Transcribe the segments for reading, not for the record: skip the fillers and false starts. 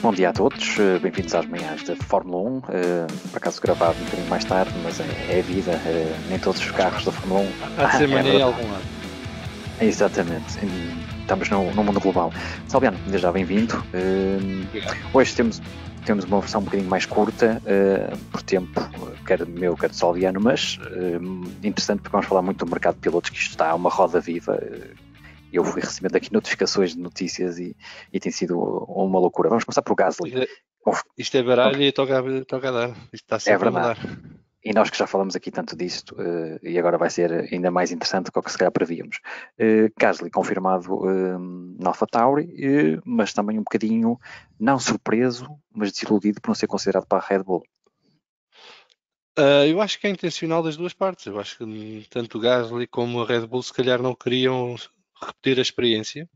Bom dia a todos, bem-vindos às manhãs da Fórmula 1, por acaso gravado um bocadinho mais tarde, mas é a vida, nem todos os carros da Fórmula 1. Há de ser manhã em verdade. algum lado. Exatamente, estamos no mundo global. Salviano, desde já bem-vindo. Hoje temos uma versão um bocadinho mais curta, por tempo, quer meu, quer de Salviano, mas interessante porque vamos falar muito do mercado de pilotos, que isto está uma roda viva. Eu fui recebendo aqui notificações de notícias e tem sido uma loucura. Vamos começar por Gasly. Isto é baralho e toca a dar. Isto está sempre a mudar. E nós que já falamos aqui tanto disto, e agora vai ser ainda mais interessante do que se calhar prevíamos. Gasly confirmado na AlphaTauri, mas também um bocadinho, não surpreso, mas desiludido por não ser considerado para a Red Bull. Eu acho que é intencional das duas partes. Eu acho que tanto o Gasly como a Red Bull se calhar não queriam repetir a experiência.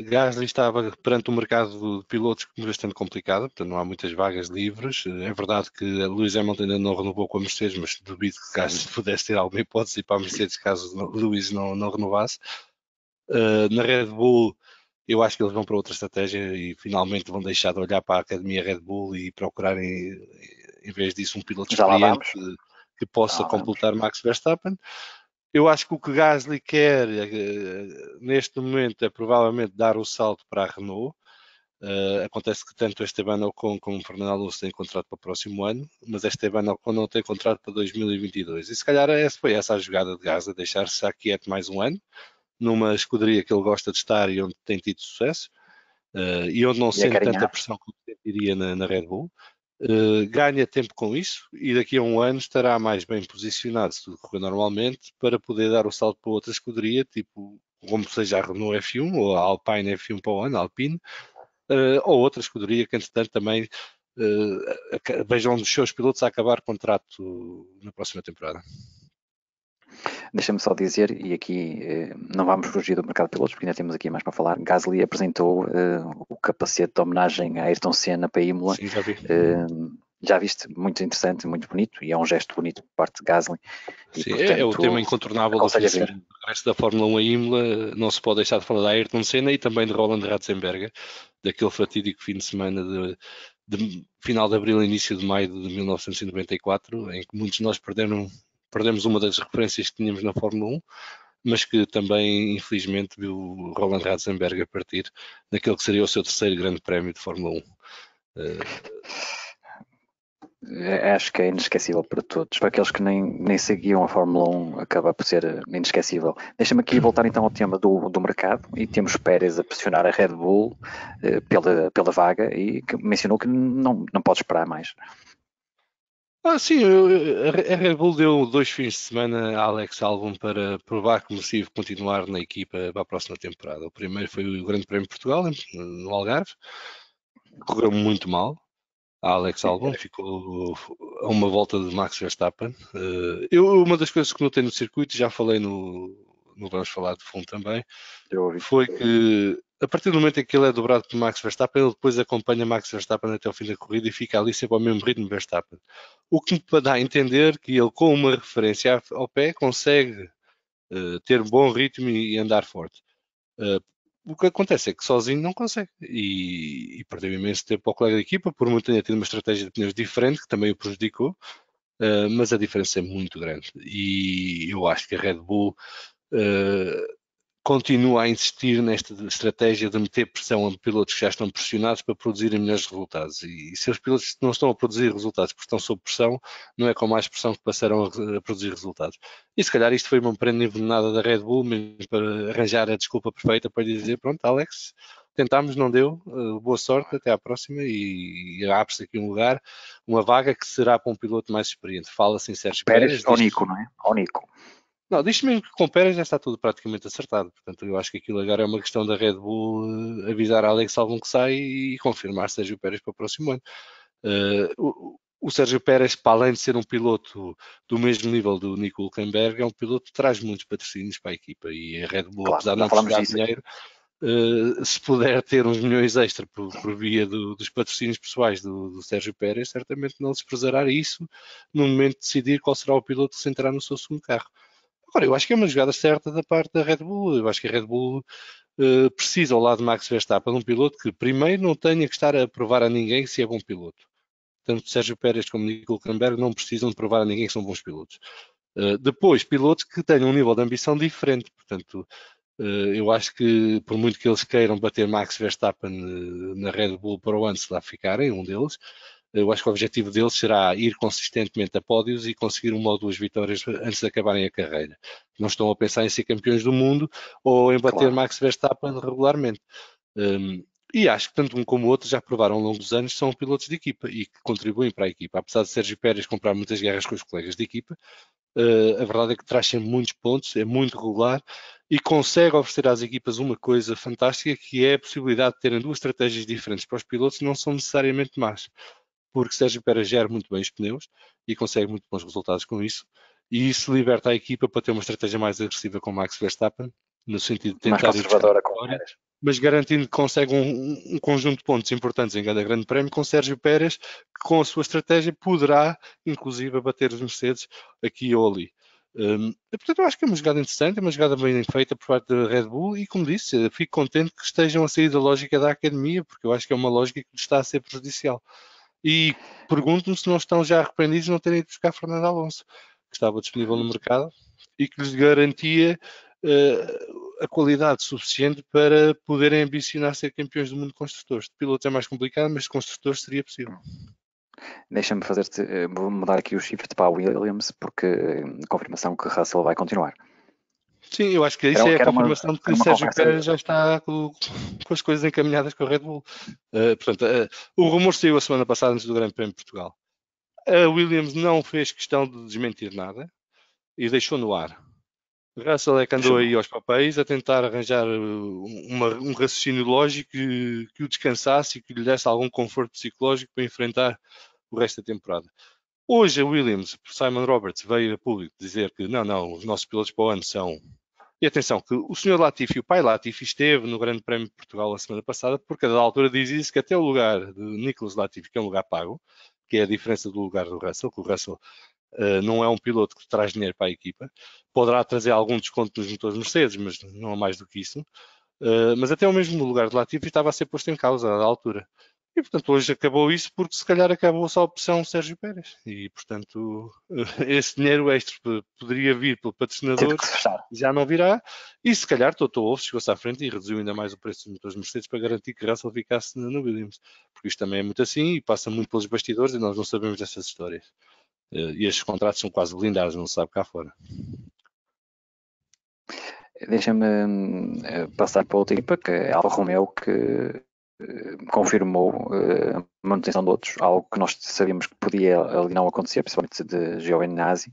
Gasly estava perante um mercado de pilotos bastante complicado, portanto não há muitas vagas livres. É verdade que a Lewis Hamilton ainda não renovou com a Mercedes, mas duvido que Gasly pudesse ter alguma hipótese para a Mercedes caso Lewis não renovasse. Na Red Bull, eu acho que eles vão para outra estratégia e finalmente vão deixar de olhar para a Academia Red Bull e procurarem, em vez disso, um piloto experiente que possa completar Max Verstappen. Eu acho que o que Gasly quer neste momento é provavelmente dar o salto para a Renault. Acontece que tanto Esteban Ocon como Fernando Alonso têm contrato para o próximo ano, mas Esteban Ocon não tem contrato para 2022. E se calhar foi essa a jogada de Gasly, deixar-se quieto mais um ano, numa escuderia que ele gosta de estar e onde tem tido sucesso, e onde não sente tanta pressão como sentiria na Red Bull. Ganha tempo com isso e daqui a um ano estará mais bem posicionado, se tudo correr normalmente, para poder dar o salto para outra escuderia, tipo como seja a Renault F1 ou a Alpine F1 para o ano, Alpine, ou outra escuderia que entretanto também vejam os seus pilotos a acabar contrato na próxima temporada. Deixa-me só dizer, e aqui não vamos fugir do mercado de pilotos, porque ainda temos aqui mais para falar. Gasly apresentou o capacete de homenagem a Ayrton Senna para Imola. Sim, já vi. Já viste? Muito interessante, muito bonito, e é um gesto bonito por parte de Gasly. E, sim, portanto, é o tema incontornável do fim de semana. O resto da Fórmula 1 a Imola, não se pode deixar de falar da Ayrton Senna e também de Roland Ratzenberger, daquele fatídico fim de semana de final de abril e início de maio de 1994, em que muitos de nós perdemos uma das referências que tínhamos na Fórmula 1, mas que também, infelizmente, viu o Roland Ratzenberger partir naquele que seria o seu terceiro grande prémio de Fórmula 1. Acho que é inesquecível para todos. Para aqueles que nem seguiam a Fórmula 1, acaba por ser inesquecível. Deixa-me aqui voltar então ao tema do mercado, e temos Pérez a pressionar a Red Bull pela vaga, e que mencionou que não pode esperar mais. Sim, a Red Bull deu 2 fins de semana a Alex Albon para provar que merecia continuar na equipa para a próxima temporada. O primeiro foi o Grande Prémio de Portugal, no Algarve. Correu muito mal. A Alex Albon ficou a uma volta de Max Verstappen. Uma das coisas que notei no circuito, já falei no Vamos Falar de Fundo também, foi que a partir do momento em que ele é dobrado por Max Verstappen, ele depois acompanha Max Verstappen até o fim da corrida e fica ali sempre ao mesmo ritmo de Verstappen. O que me dá a entender que ele, com uma referência ao pé, consegue ter um bom ritmo e andar forte. O que acontece é que sozinho não consegue e perdeu imenso tempo ao colega de equipa, por muito tenha tido uma estratégia de pneus diferente, que também o prejudicou, mas a diferença é muito grande e eu acho que a Red Bull continua a insistir nesta estratégia de meter pressão a pilotos que já estão pressionados para produzirem melhores resultados. E se os pilotos não estão a produzir resultados porque estão sob pressão, não é com mais pressão que passarão a produzir resultados. E se calhar isto foi uma prenda envenenada da Red Bull, mesmo para arranjar a desculpa perfeita para dizer: pronto, Alex, tentámos, não deu, boa sorte, até à próxima, e abre-se aqui um lugar, uma vaga que será para um piloto mais experiente. Fala-se em Sérgio Pérez. Ao Nico, não é? Ao Nico. Não, diz mesmo que com Pérez já está tudo praticamente acertado. Portanto, eu acho que aquilo agora é uma questão da Red Bull avisar a Alex Albon que sai e confirmar Sérgio Pérez para o próximo ano. O Sérgio Pérez, para além de ser um piloto do mesmo nível do Nico Hülkenberg, é um piloto que traz muitos patrocínios para a equipa. E a Red Bull, claro, apesar de não precisar de dinheiro, se puder ter uns milhões extra por via dos patrocínios pessoais do Sérgio Pérez, certamente não desprezará isso no momento de decidir qual será o piloto que se entrará no seu segundo carro. Agora, eu acho que é uma jogada certa da parte da Red Bull. Eu acho que a Red Bull precisa ao lado de Max Verstappen um piloto que primeiro não tenha que estar a provar a ninguém se é bom piloto. Tanto Sérgio Pérez como Nico Hülkenberg não precisam de provar a ninguém que são bons pilotos. Depois, pilotos que tenham um nível de ambição diferente. Portanto, eu acho que por muito que eles queiram bater Max Verstappen na Red Bull para o ano, se lá ficarem, um deles, eu acho que o objetivo deles será ir consistentemente a pódios e conseguir uma ou duas vitórias antes de acabarem a carreira. Não estão a pensar em ser campeões do mundo ou em bater Claro. Max Verstappen regularmente. E acho que tanto um como o outro já provaram ao longo dos anos que são pilotos de equipa e que contribuem para a equipa. Apesar de Sérgio Pérez comprar muitas guerras com os colegas de equipa, a verdade é que traz sempre muitos pontos, é muito regular e consegue oferecer às equipas uma coisa fantástica, que é a possibilidade de terem duas estratégias diferentes para os pilotos que não são necessariamente más, porque Sérgio Pérez gera muito bem os pneus e consegue muito bons resultados com isso, e isso liberta a equipa para ter uma estratégia mais agressiva com Max Verstappen, no sentido de Mais tentar ir buscar a conservadora com o vitória, Pérez. mas garantindo que consegue um conjunto de pontos importantes em cada grande prémio com Sérgio Pérez, que com a sua estratégia poderá, inclusive, bater os Mercedes aqui ou ali. Portanto, eu acho que é uma jogada interessante, é uma jogada bem feita por parte da Red Bull e, como disse, fico contente que estejam a sair da lógica da academia, porque eu acho que é uma lógica que lhes está a ser prejudicial. E pergunto-me se não estão já arrependidos de não terem ido buscar Fernando Alonso, que estava disponível no mercado e que lhes garantia a qualidade suficiente para poderem ambicionar ser campeões do mundo de construtores. De pilotos é mais complicado, mas de construtores seria possível. Deixa-me fazer-te, vou mudar aqui o shift para a Williams, porque confirmação que Russell vai continuar. Sim, eu acho que isso Era, é a que confirmação de que era uma Sérgio conversa. Pérez já está com as coisas encaminhadas com a Red Bull. Portanto, o rumor saiu a semana passada antes do Grande Prémio de Portugal. A Williams não fez questão de desmentir nada e deixou no ar. Russell é que andou aí aos papéis a tentar arranjar um raciocínio lógico que o descansasse e que lhe desse algum conforto psicológico para enfrentar o resto da temporada. Hoje a Williams, Simon Roberts, veio a público dizer que não, os nossos pilotos para o ano são... E atenção, que o Sr. Latifi, o pai Latifi, esteve no Grande Prémio de Portugal a semana passada, porque a da altura diz isso, que até o lugar de Nicholas Latifi, que é um lugar pago, que é a diferença do lugar do Russell, que o Russell não é um piloto que traz dinheiro para a equipa, poderá trazer algum desconto nos motores Mercedes, mas não é mais do que isso. Mas até o mesmo lugar de Latifi estava a ser posto em causa à altura. E, portanto, hoje acabou isso porque se calhar acabou-se a opção Sérgio Pérez. E, portanto, esse dinheiro extra poderia vir pelo Teve patrocinador, que se fechar. já não virá. E se calhar Toto Wolff chegou-se à frente e reduziu ainda mais o preço dos motores Mercedes para garantir que Russell ficasse no Williams. Porque isto também é muito assim e passa muito pelos bastidores e nós não sabemos dessas histórias. E estes contratos são quase blindados, não se sabe cá fora. Deixa-me passar para outra equipa, que é a Alfa Romeo, que confirmou a manutenção de outros, algo que nós sabíamos que podia ali não acontecer, principalmente de Giovinazzi,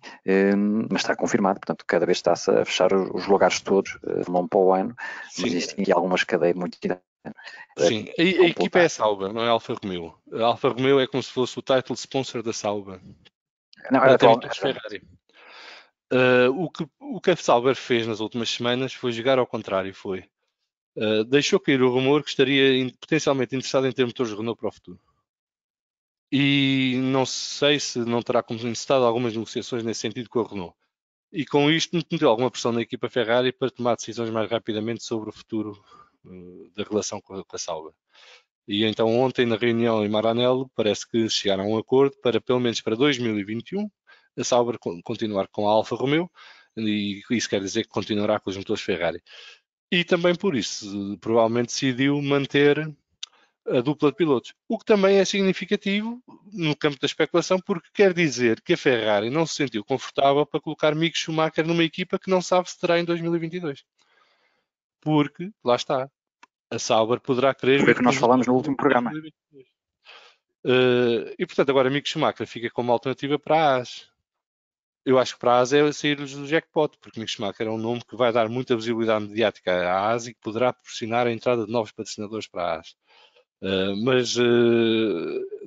mas está confirmado, portanto cada vez está-se a fechar os lugares todos, não para o ano, mas existem aqui algumas cadeias muito interessantes. Sim, a equipa é a Sauber, não é a Alfa Romeo. A Alfa Romeo é como se fosse o title sponsor da Sauber. Não, Ela tem atual, motores Ferrari. O que a Sauber fez nas últimas semanas foi jogar ao contrário, foi. Deixou cair o rumor que estaria potencialmente interessado em ter motores Renault para o futuro. E não sei se não terá começado algumas negociações nesse sentido com a Renault. E com isto meteu alguma pressão na equipa Ferrari para tomar decisões mais rapidamente sobre o futuro da relação com a Sauber. E então ontem na reunião em Maranello parece que chegaram a um acordo para pelo menos para 2021 a Sauber continuar com a Alfa Romeo e isso quer dizer que continuará com os motores Ferrari. E também por isso provavelmente decidiu manter a dupla de pilotos, o que também é significativo no campo da especulação, porque quer dizer que a Ferrari não se sentiu confortável para colocar Mick Schumacher numa equipa que não sabe se terá em 2022. Porque, lá está, a Sauber poderá querer foi o vir que com nós os falamos motores no de último programa. 2022. E portanto, agora Mick Schumacher fica como alternativa para a AS. Eu acho que para a AS é sair-lhes do jackpot, porque Mick Schumacher é um nome que vai dar muita visibilidade mediática à AS e que poderá proporcionar a entrada de novos patrocinadores para a AS. Mas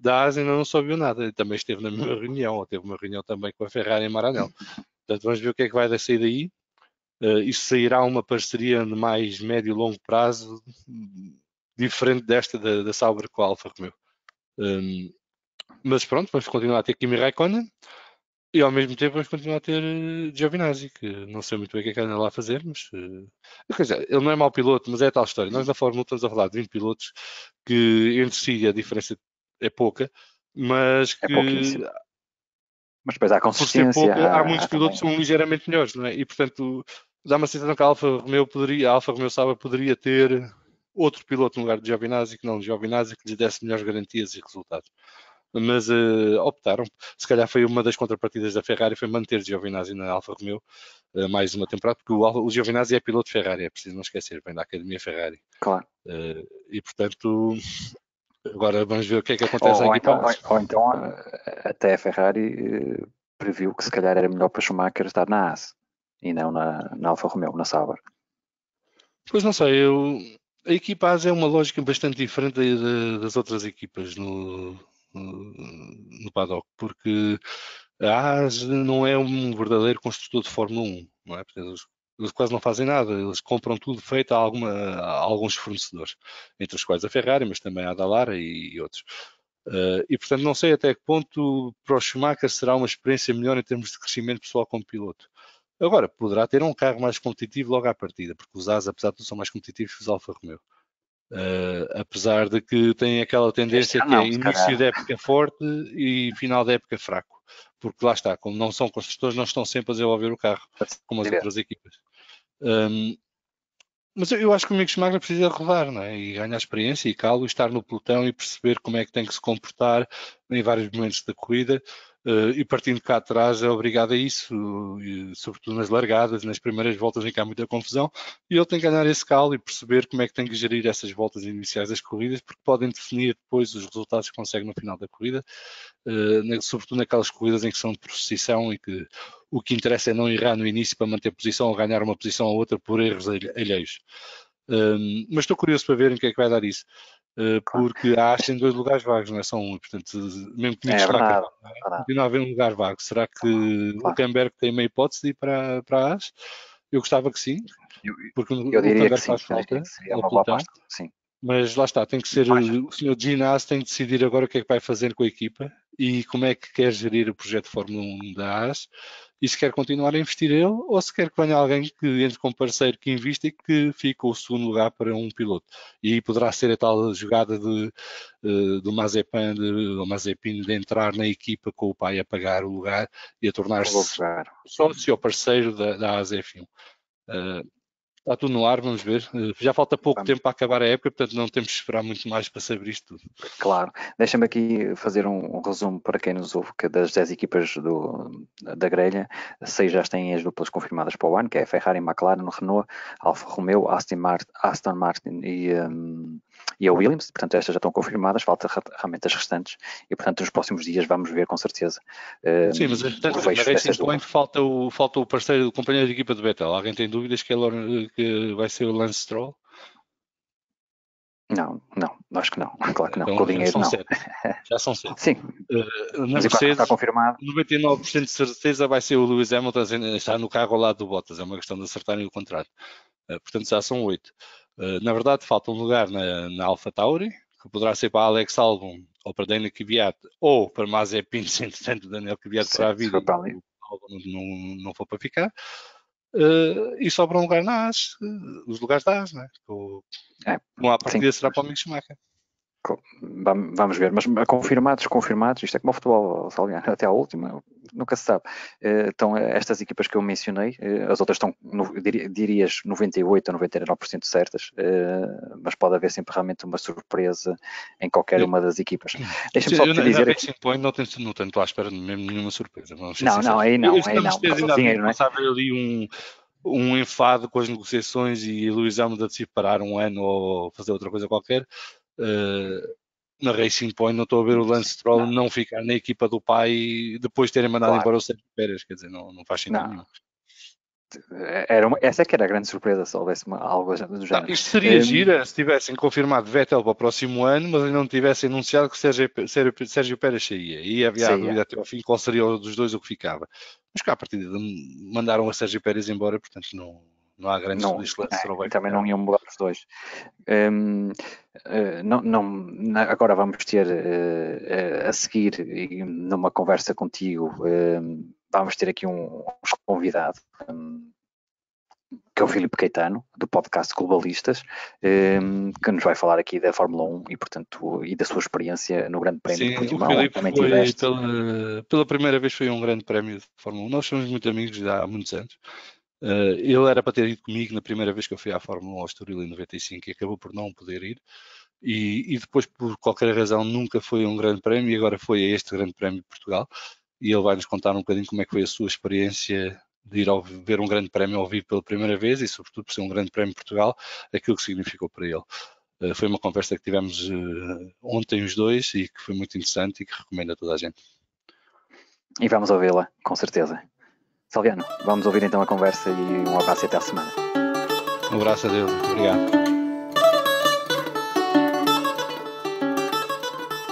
da AS ainda não se ouviu nada. Também esteve na mesma reunião, ou teve uma reunião também com a Ferrari em Maranello. Portanto, vamos ver o que é que vai sair daí. Isso sairá uma parceria de mais médio e longo prazo, diferente desta da Sauber com a Alfa Romeo. Mas pronto, vamos continuar a ter Kimi Raikkonen. E ao mesmo tempo vamos continuar a ter Giovinazzi, que não sei muito bem o que é que anda lá a fazer, mas quer dizer, ele não é mau piloto, mas é tal história. Nós na Fórmula 1 estamos a falar de 20 pilotos que entre si a diferença é pouca, mas É que pouquíssimo. Mas depois há por ser consistência, pouca, há muitos há pilotos também. que são ligeiramente melhores, não é? E portanto dá uma sensação que a Alfa Romeo Sauber poderia ter outro piloto no lugar de Giovinazzi, que não de Giovinazzi, que lhes desse melhores garantias e resultados. Mas optaram, se calhar foi uma das contrapartidas da Ferrari, foi manter Giovinazzi na Alfa Romeo mais uma temporada, porque o Giovinazzi é piloto Ferrari, é preciso não esquecer, vem da Academia Ferrari. Claro. E portanto, agora vamos ver o que é que Ou, acontece à ou equipa então, ou, AS. ou então até a Ferrari previu que se calhar era melhor para Schumacher estar na AS e não na Alfa Romeo, na Sauber. Pois não sei, a equipa AS é uma lógica bastante diferente das outras equipas no paddock, porque a AS não é um verdadeiro construtor de Fórmula 1, não é? Porque eles quase não fazem nada, eles compram tudo feito a alguns fornecedores, entre os quais a Ferrari, mas também a Dallara e outros. E portanto não sei até que ponto para o Schumacher será uma experiência melhor em termos de crescimento pessoal como piloto. Agora, poderá ter um carro mais competitivo logo à partida, porque os As, apesar de tudo, são mais competitivos que os Alfa Romeo. Apesar de que têm aquela Este tendência ano que é não, se início calhar. da época forte e final da época fraco. Porque lá está, como não são construtores, não estão sempre a desenvolver o carro, como as outras equipas. Um, mas eu acho que o Mick Schumacher precisa rodar, não é? E ganhar experiência e calo, estar no pelotão e perceber como é que tem que se comportar em vários momentos da corrida. E partindo cá atrás é obrigado a isso, e, sobretudo nas largadas, nas primeiras voltas em que há muita confusão, e ele tem que ganhar esse calo e perceber como é que tem que gerir essas voltas iniciais das corridas, porque podem definir depois os resultados que consegue no final da corrida, sobretudo naquelas corridas em que são de procissão e que o que interessa é não errar no início para manter posição ou ganhar uma posição ou outra por erros alheios. Mas estou curioso para ver em que é que vai dar isso. Claro. Porque a Haas tem dois lugares vagos, não é só um. Portanto, mesmo que Mick É Schumacher verdade, não vai, é verdade. continua a haver um lugar vago. Será que o Claro. Hülkenberg tem uma hipótese de ir para a Haas? Eu gostava que sim, Eu, porque eu o diria que Hülkenberg sim, faz acho que falta seria ao uma boa pelotão. aposta. Sim. Mas lá está, tem que ser Mas, o senhor Ginás tem que decidir agora o que é que vai fazer com a equipa e como é que quer gerir o projeto de Fórmula 1 da AS e se quer continuar a investir ele ou se quer que venha alguém que entre com parceiro que invista e que fique o segundo lugar para um piloto. E aí poderá ser a tal jogada do Mazepin, do Mazepin de entrar na equipa com o pai a pagar o lugar e a com o tornar-se lugar. sócio ou parceiro da AS F1. Está tudo no ar, vamos ver. Já falta pouco Vamos. tempo para acabar a época, portanto não temos que esperar muito mais para saber isto tudo. Claro. Deixa-me aqui fazer um resumo para quem nos ouve, que das 10 equipas da grelha, 6 já têm as duplas confirmadas para o ano, que é a Ferrari, McLaren, Renault, Alfa Romeo, Aston Martin e a Williams. Portanto, estas já estão confirmadas, falta realmente as restantes. E, portanto, nos próximos dias vamos ver com certeza Sim, mas o portanto, na fecho Racing dessas Point duplas. falta o parceiro, o companheiro de equipa de Vettel. Alguém tem dúvidas que vai ser o Lance Stroll? Não, não, acho que não. Claro que não. Com o Então já dinheiro, são não. sete. Já são sete. Sim, Na mas enquanto não está Mercedes, confirmado, 99% de certeza vai ser o Lewis Hamilton estar no carro ao lado do Bottas. É uma questão de acertarem o contrato. Portanto, já são 8. Na verdade, falta um lugar na AlphaTauri, que poderá ser para Alex Albon ou para Daniel Kvyat ou para Mazepin, se entretanto Daniel Kvyat para a se vida for e para ali. o Albon não for para ficar. E sobra um lugar na AS, os lugares da AS, né? É, Com a sim. partida será para o Mick Schumacher. Vamos ver, mas confirmados, isto é como o futebol, Salgueiro, até à última, nunca se sabe. Então, estas equipas que eu mencionei, as outras estão, dirias, 98 ou 99% certas, mas pode haver sempre realmente uma surpresa em qualquer uma das equipas. Deixa-me Sim, só eu te na dizer aqui. Racing Point não tenho à espera de mesmo nenhuma surpresa, vamos ser Não, sinceros. aí não, aí Este ano não, por Mercedes causa do ainda havia, dinheiro, não é? começa a haver ali um enfado com as negociações e Lewis Hamilton a decidir parar um ano ou fazer outra coisa qualquer. Uh, Na Racing Point não estou a ver o Lance Stroll Não, não ficar na equipa do pai depois de terem mandado claro, embora o Sérgio Pérez, quer dizer, não faz sentido não. nenhum. Essa é que era a grande surpresa, se houvesse algo do Não, género. isto seria gira se tivessem confirmado Vettel para o próximo ano, mas ainda não tivessem anunciado que Sérgio Pérez saía. E havia a Saía, dúvida até ao fim qual seria o dos dois o que ficava. Mas cá, a partir de mandaram a Sérgio Pérez embora, portanto não há grandes não, dúvidas que Lance Stroll vai também ficar. não iam mudar os dois. Hum, agora vamos ter a seguir numa conversa contigo vamos ter aqui um convidado, que é o Filipe Caetano, do podcast Globalistas, que nos vai falar aqui da Fórmula 1 e, portanto, e da sua experiência no Grande Prémio de Sim, o Portimão, onde Filipe também foi tiveste. pela primeira vez foi um grande prémio de Fórmula 1. Nós somos muito amigos já há muitos anos. Ele era para ter ido comigo na primeira vez que eu fui à Fórmula 1 ao Estoril em 95 e acabou por não poder ir. E depois, por qualquer razão, nunca foi um grande prémio e agora foi a este Grande Prémio de Portugal. E ele vai nos contar um bocadinho como é que foi a sua experiência de ir ver um grande prémio ao vivo pela primeira vez e, sobretudo, por ser um grande prémio de Portugal, aquilo que significou para ele. Foi uma conversa que tivemos ontem os dois e que foi muito interessante e que recomendo a toda a gente. E vamos ouvi-la, com certeza. Salviano, vamos ouvir então a conversa e um abraço e até à semana. Um abraço a Deus, obrigado.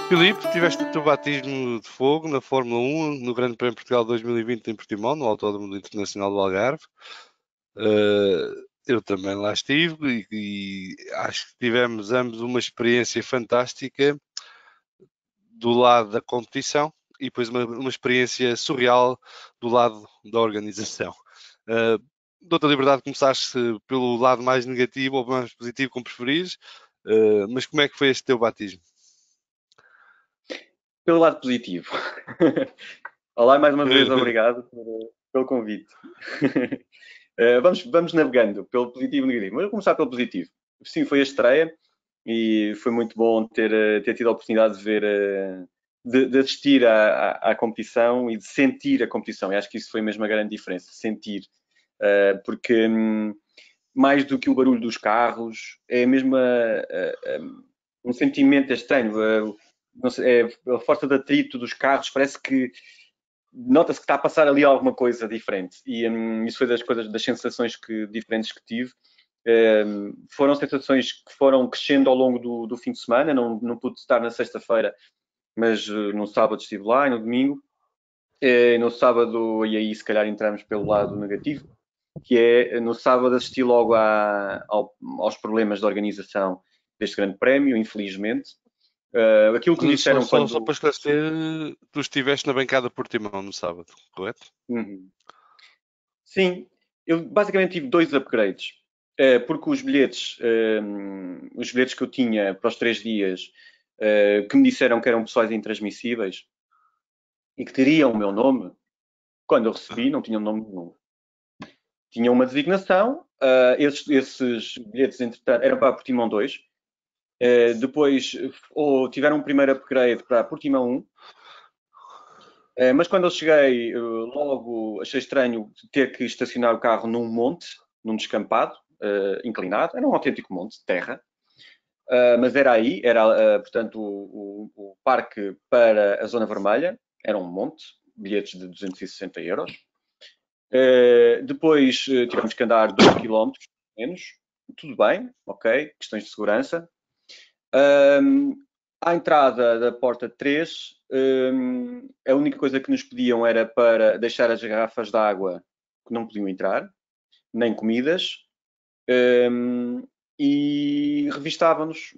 Filipe, tiveste o teu batismo de fogo na Fórmula 1 no Grande Prémio de Portugal 2020 em Portimão, no Autódromo Internacional do Algarve. Eu também lá estive e acho que tivemos ambos uma experiência fantástica do lado da competição e depois uma experiência surreal do lado da organização. Dou-te a liberdade de começares pelo lado mais negativo ou mais positivo, como preferires, mas como é que foi este teu batismo? Pelo lado positivo. Olá, mais uma vez, obrigado pelo convite. Vamos navegando pelo positivo e negativo. Mas vou começar pelo positivo. Sim, foi a estreia e foi muito bom ter tido a oportunidade de ver, de assistir à competição e de sentir a competição. E acho que isso foi mesmo a grande diferença, sentir. Porque mais do que o barulho dos carros, é mesmo um sentimento estranho. Não sei, a força de atrito dos carros, parece que nota-se que está a passar ali alguma coisa diferente. E isso foi das sensações diferentes que tive. Foram sensações que foram crescendo ao longo do fim de semana. Não pude estar na sexta-feira, mas no sábado estive lá e no domingo. No sábado, e aí se calhar entramos pelo lado negativo, que é no sábado assisti logo aos problemas de organização deste grande prémio, infelizmente. Aquilo que me disseram só para esclarecer, tu estiveste na bancada Portimão no sábado, correto? Uhum. Sim, eu basicamente tive 2 upgrades, porque os bilhetes que eu tinha para os 3 dias, que me disseram que eram pessoais intransmissíveis e que teriam o meu nome, quando eu recebi não tinham nome nenhum. Tinham uma designação, esses bilhetes, entretanto, eram para Portimão 2, depois tiveram um primeiro upgrade para Portimão 1, mas quando eu cheguei, logo achei estranho ter que estacionar o carro num monte, num descampado, inclinado. Era um autêntico monte de terra, mas era aí, era portanto o parque para a Zona Vermelha, era um monte, bilhetes de 260 euros. Depois tivemos que andar 2 km, menos, tudo bem, ok, questões de segurança. À entrada da porta 3, a única coisa que nos pediam era para deixar as garrafas de água que não podiam entrar, nem comidas, e revistavam-nos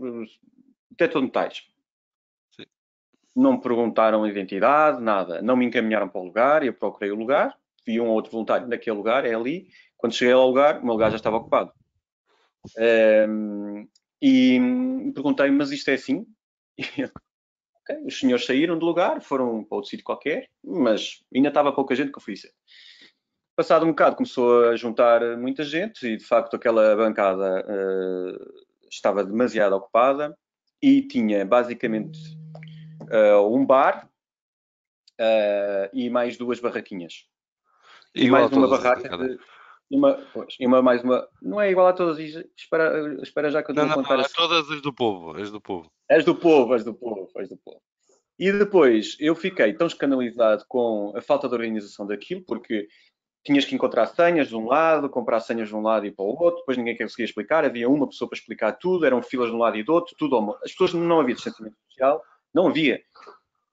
detector de metais. Sim. Não me perguntaram a identidade, nada. Não me encaminharam para o lugar, eu procurei o lugar, vi um ou outro voluntário naquele lugar, é ali. Quando cheguei ao lugar, o meu lugar já estava ocupado. E perguntei-me, mas isto é assim? Okay, os senhores saíram do lugar, foram para outro sítio qualquer, mas ainda estava pouca gente que eu fui ser. Passado um bocado começou a juntar muita gente e de facto aquela bancada estava demasiado ocupada e tinha basicamente um bar e mais 2 barraquinhas. E Igual mais uma todas as barraca bancadas. mais uma. Não é igual a todas. Espera já que eu te vou contar Não, é assim. todas as do povo, as do povo. És do povo, és do povo, és do povo. E depois eu fiquei tão escandalizado com a falta de organização daquilo, porque tinhas que encontrar senhas de um lado, comprar senhas de um lado e para o outro, depois ninguém conseguia explicar, havia uma pessoa para explicar tudo, eram filas de um lado e do outro, tudo. As pessoas não havia distanciamento social, não havia.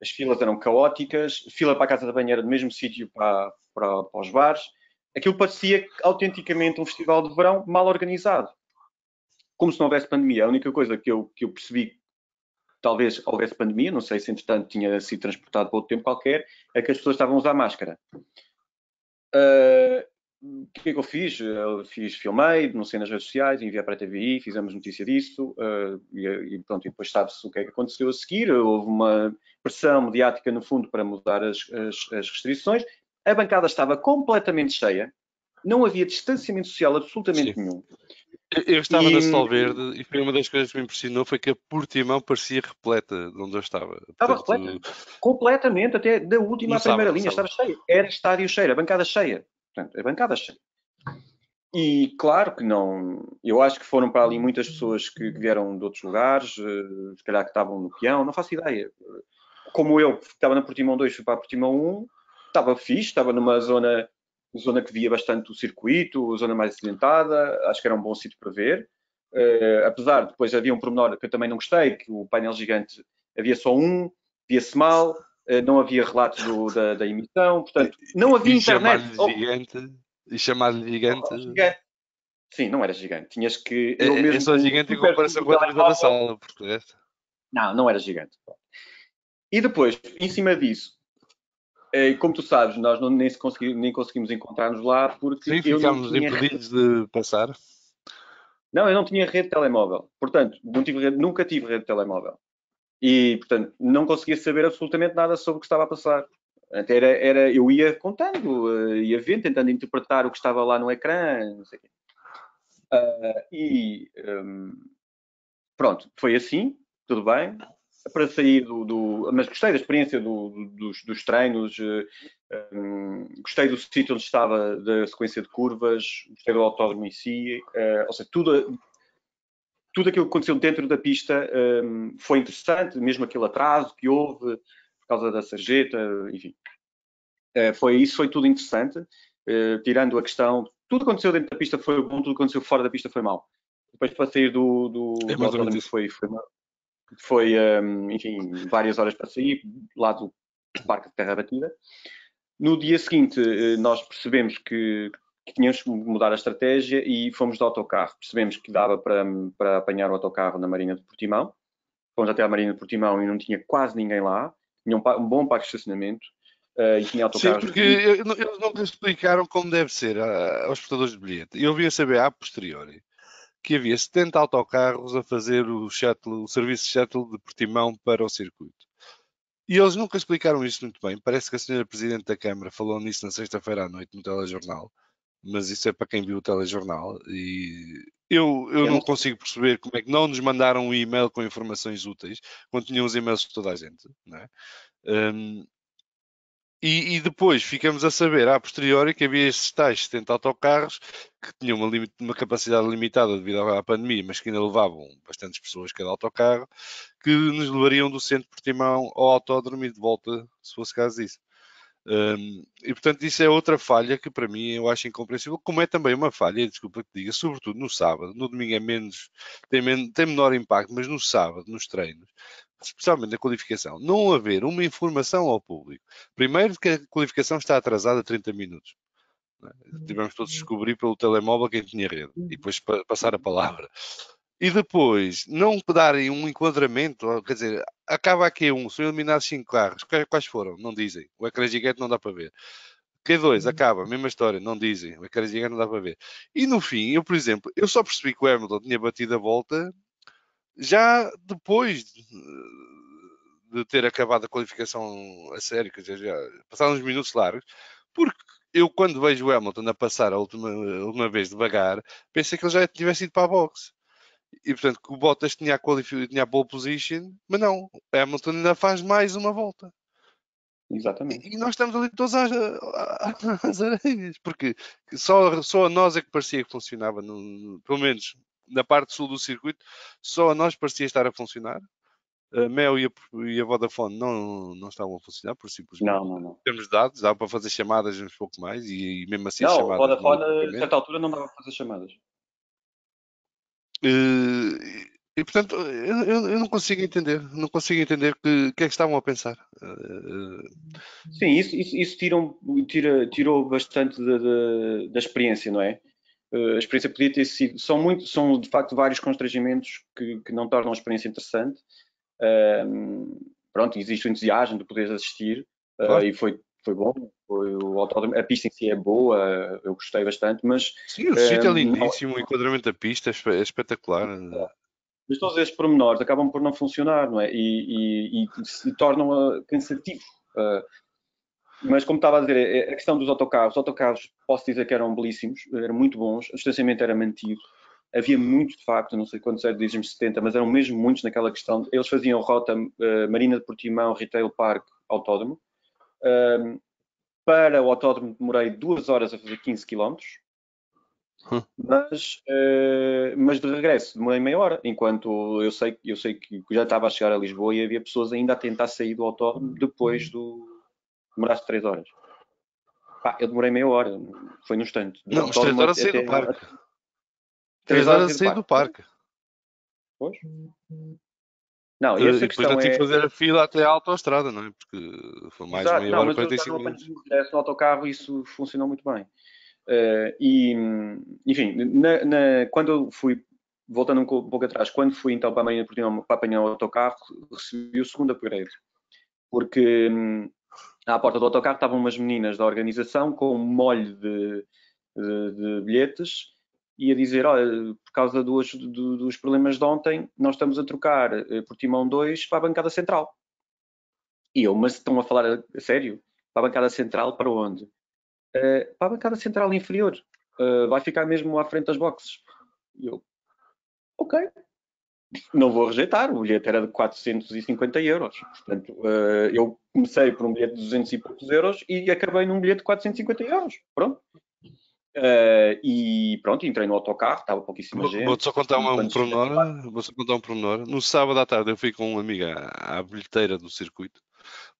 As filas eram caóticas, fila para a casa da banho era do mesmo sítio para os bares. Aquilo parecia autenticamente um festival de verão mal organizado. Como se não houvesse pandemia. A única coisa que eu percebi, talvez houvesse pandemia, não sei se entretanto tinha sido transportado para outro tempo qualquer, é que as pessoas estavam a usar máscara. O que é que eu fiz? Filmei, denunciei nas redes sociais, enviei para a TVI, fizemos notícia disso e pronto, e depois sabe-se o que é que aconteceu a seguir. Houve uma pressão mediática, no fundo, para mudar as restrições. A bancada estava completamente cheia, não havia distanciamento social absolutamente Sim. nenhum. Eu estava na Sol Verde e foi uma das coisas que me impressionou foi que a Portimão parecia repleta de onde eu estava. Estava repleta, completamente, até da última à primeira linha, estava cheia. Era estádio cheio, a bancada cheia. Portanto, a bancada cheia. E claro que não, eu acho que foram para ali muitas pessoas que vieram de outros lugares, se calhar que estavam no peão, não faço ideia. Como eu, que estava na Portimão 2, fui para a Portimão 1, estava fixe, estava numa zona que via bastante o circuito, zona mais acidentada, acho que era um bom sítio para ver. Apesar de depois havia um pormenor que eu também não gostei, que o painel gigante havia só um, via-se mal, não havia relatos da emissão, portanto, não havia internet. E chamar-lhe gigante. Sim, não era gigante. Tinhas que. Eu mesmo só gigante em comparação com a televisão da sala, porque... Não era gigante. E depois, em cima disso, como tu sabes, nós nem conseguimos encontrar-nos lá porque. Sim, ficámos impedidos de passar. Não, eu não tinha rede de telemóvel. Portanto, nunca tive rede de telemóvel. E, portanto, não conseguia saber absolutamente nada sobre o que estava a passar. Eu ia contando, ia vendo, tentando interpretar o que estava lá no ecrã, não sei o quê. Pronto, foi assim, tudo bem. Para sair mas gostei da experiência dos treinos, gostei do sítio onde estava, da sequência de curvas, gostei do autódromo em si, ou seja, tudo aquilo que aconteceu dentro da pista foi interessante, mesmo aquele atraso que houve por causa da sarjeta, enfim. Isso foi tudo interessante, tirando a questão, tudo que aconteceu dentro da pista foi bom, tudo que aconteceu fora da pista foi mau. Depois para sair do autódromo foi enfim, várias horas para sair, lá do Parque de Terra Batida. No dia seguinte, nós percebemos que tínhamos que mudar a estratégia e fomos de autocarro. Percebemos que dava para apanhar o autocarro na Marina de Portimão. Fomos até à Marina de Portimão e não tinha quase ninguém lá. Tinha um bom parque de estacionamento. E tinha autocarros. Sim, porque eles não explicaram como deve ser aos portadores de bilhete. Eu vim a saber a posteriori que havia 70 autocarros a fazer o serviço de shuttle de Portimão para o circuito. E eles nunca explicaram isso muito bem. Parece que a senhora Presidente da Câmara falou nisso na sexta-feira à noite no telejornal. Mas isso é para quem viu o telejornal. E eu não consigo perceber como é que não nos mandaram um e-mail com informações úteis quando tinham os e-mails de toda a gente. Não é? E depois ficamos a saber, a posteriori, que havia estes tais 70 autocarros que tinham uma capacidade limitada devido à pandemia, mas que ainda levavam bastantes pessoas cada autocarro, que nos levariam do centro de Portimão ao autódromo e de volta, se fosse caso disso. E portanto isso é outra falha que para mim eu acho incompreensível, como é também uma falha, desculpa que diga, sobretudo no sábado. No domingo é tem menor impacto, mas no sábado, nos treinos, especialmente na qualificação, não haver uma informação ao público. Primeiro que a qualificação está atrasada 30 minutos. Tivemos todos a descobrir pelo telemóvel quem tinha rede e depois passar a palavra. E depois, não darem um enquadramento, quer dizer, acaba a Q1, são eliminados 5 carros. Quais foram? Não dizem. O ecrã gigante não dá para ver. Q2, acaba, mesma história, não dizem. O ecrã gigante não dá para ver. E no fim, eu, por exemplo, eu só percebi que o Hamilton tinha batido a volta já depois de ter acabado a qualificação a sério, quer dizer, já passaram uns minutos largos, porque eu, quando vejo o Hamilton a passar a última vez devagar, pensei que ele já tivesse ido para a boxe. E portanto que o Bottas tinha a pole position, mas não, o Hamilton ainda faz mais uma volta. Exatamente. E nós estamos ali todos às aranhas, porque só a nós é que parecia que funcionava, pelo menos na parte sul do circuito, só a nós parecia estar a funcionar. A Mel e a Vodafone não estavam a funcionar, por simplesmente. Não. Em termos de dados, dava para fazer chamadas uns pouco mais e mesmo assim não, as chamadas. Não, a Vodafone, a certa altura, não dava para fazer chamadas. E portanto, eu não consigo entender. Não consigo entender o que é que estavam a pensar. Sim, isso tirou bastante da experiência, não é? A experiência podia ter sido. São de facto vários constrangimentos que não tornam a experiência interessante. Pronto, existe o entusiasmo de poderes assistir, Claro. e foi foi bom, o autódromo, a pista em si é boa, eu gostei bastante, mas... Sim, o sítio é lindíssimo, o enquadramento da pista é espetacular. Mas todos esses pormenores acabam por não funcionar, não é? E se tornam cansativo. Mas como estava a dizer, a questão dos autocarros, os autocarros posso dizer que eram belíssimos, eram muito bons, o distanciamento era mantido, havia muitos de facto, não sei quantos dizem 70, mas eram mesmo muitos naquela questão. Eles faziam rota Marina de Portimão, Retail Park, Autódromo. Para o autódromo demorei 2 horas a fazer 15 km, mas de regresso demorei meia hora, enquanto eu sei que já estava a chegar a Lisboa e havia pessoas ainda a tentar sair do autódromo depois demoraste 3 horas. Pá, eu demorei meia hora, foi no instante. Não, mas 3 horas a sair do parque. 3 horas a sair do parque. Pois? Não, e essa questão depois já tive que fazer a fila até à autoestrada, não é? Porque foi mais Exato, meia hora, 45 minutos. No regresso no autocarro isso funcionou muito bem. Enfim, quando eu fui, voltando um pouco atrás, quando fui então para a Marina Portimão para apanhar o autocarro, recebi o segundo upgrade. Porque à porta do autocarro estavam umas meninas da organização com um molho de bilhetes e a dizer, olha, por causa dos problemas de ontem, nós estamos a trocar Portimão 2 para a bancada central. E eu, mas estão a falar a sério? Para a bancada central, para onde? Para a bancada central inferior. Vai ficar mesmo à frente das boxes. E eu, ok. Não vou rejeitar, o bilhete era de 450 euros. Portanto, eu comecei por um bilhete de 200 e poucos euros e acabei num bilhete de 450 euros. Pronto. E pronto, entrei no autocarro, estava pouquíssima gente. Vou-te só contar um pormenor. No sábado à tarde eu fui com uma amiga à bilheteira do circuito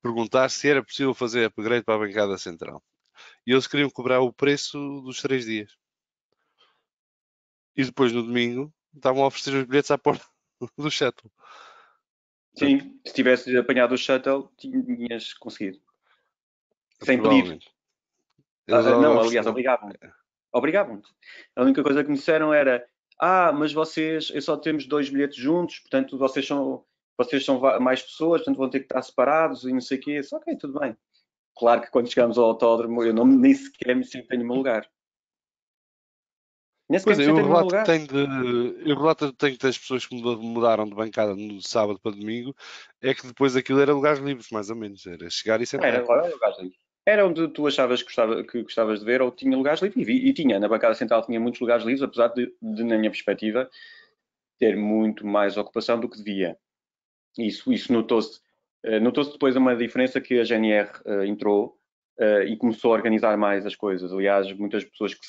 perguntar se era possível fazer upgrade para a bancada central. E eles queriam cobrar o preço dos 3 dias. E depois no domingo estavam a oferecer os bilhetes à porta do shuttle. Sim, se tivesse apanhado o shuttle, tinhas conseguido. Sem pedir. Não, aliás, obrigavam-te. A única coisa que me disseram era, mas vocês, só temos 2 bilhetes juntos, portanto vocês são mais pessoas, portanto vão ter que estar separados e não sei o quê. Só ok, tudo bem. Claro que quando chegamos ao autódromo, eu nem sequer me sentei no meu lugar. Pois é, o relato que tenho das pessoas que mudaram de bancada no sábado para domingo é que depois aquilo era lugares livres, mais ou menos. Era chegar e sentar. Era lugares livres. Era onde tu achavas que gostavas de ver ou tinha lugares livres. E tinha, na bancada central tinha muitos lugares livres, apesar de, na minha perspectiva, ter muito mais ocupação do que devia. Isso notou-se. Notou-se depois uma diferença que a GNR entrou e começou a organizar mais as coisas. Aliás, muitas pessoas que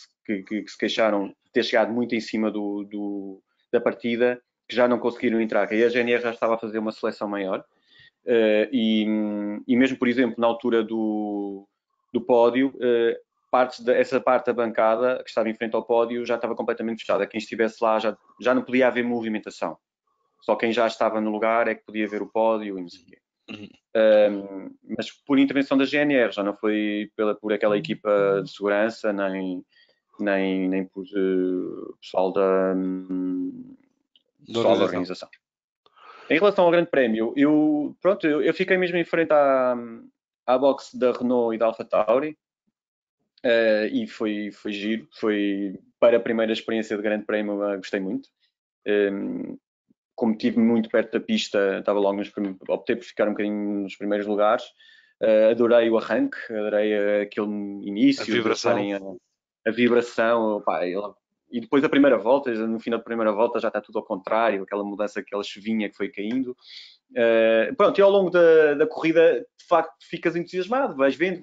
se queixaram de ter chegado muito em cima da partida, que já não conseguiram entrar. Que aí a GNR já estava a fazer uma seleção maior. E mesmo, por exemplo, na altura do pódio, essa parte da bancada que estava em frente ao pódio já estava completamente fechada. Quem estivesse lá já não podia haver movimentação. Só quem já estava no lugar é que podia ver o pódio e não sei o quê. Mas por intervenção da GNR, já não foi por aquela equipa de segurança, nem por pessoal da organização. Em relação ao Grande Prémio, eu fiquei mesmo em frente à box da Renault e da AlphaTauri e foi giro. Foi para a primeira experiência de Grande Prémio, gostei muito. Como estive muito perto da pista, estava logo optei por ficar um bocadinho nos primeiros lugares. Adorei o arranque, adorei aquele início, a vibração. E depois da primeira volta, no final da primeira volta já está tudo ao contrário, aquela mudança, aquela chuvinha que foi caindo. E ao longo da corrida, de facto, ficas entusiasmado, vais vendo.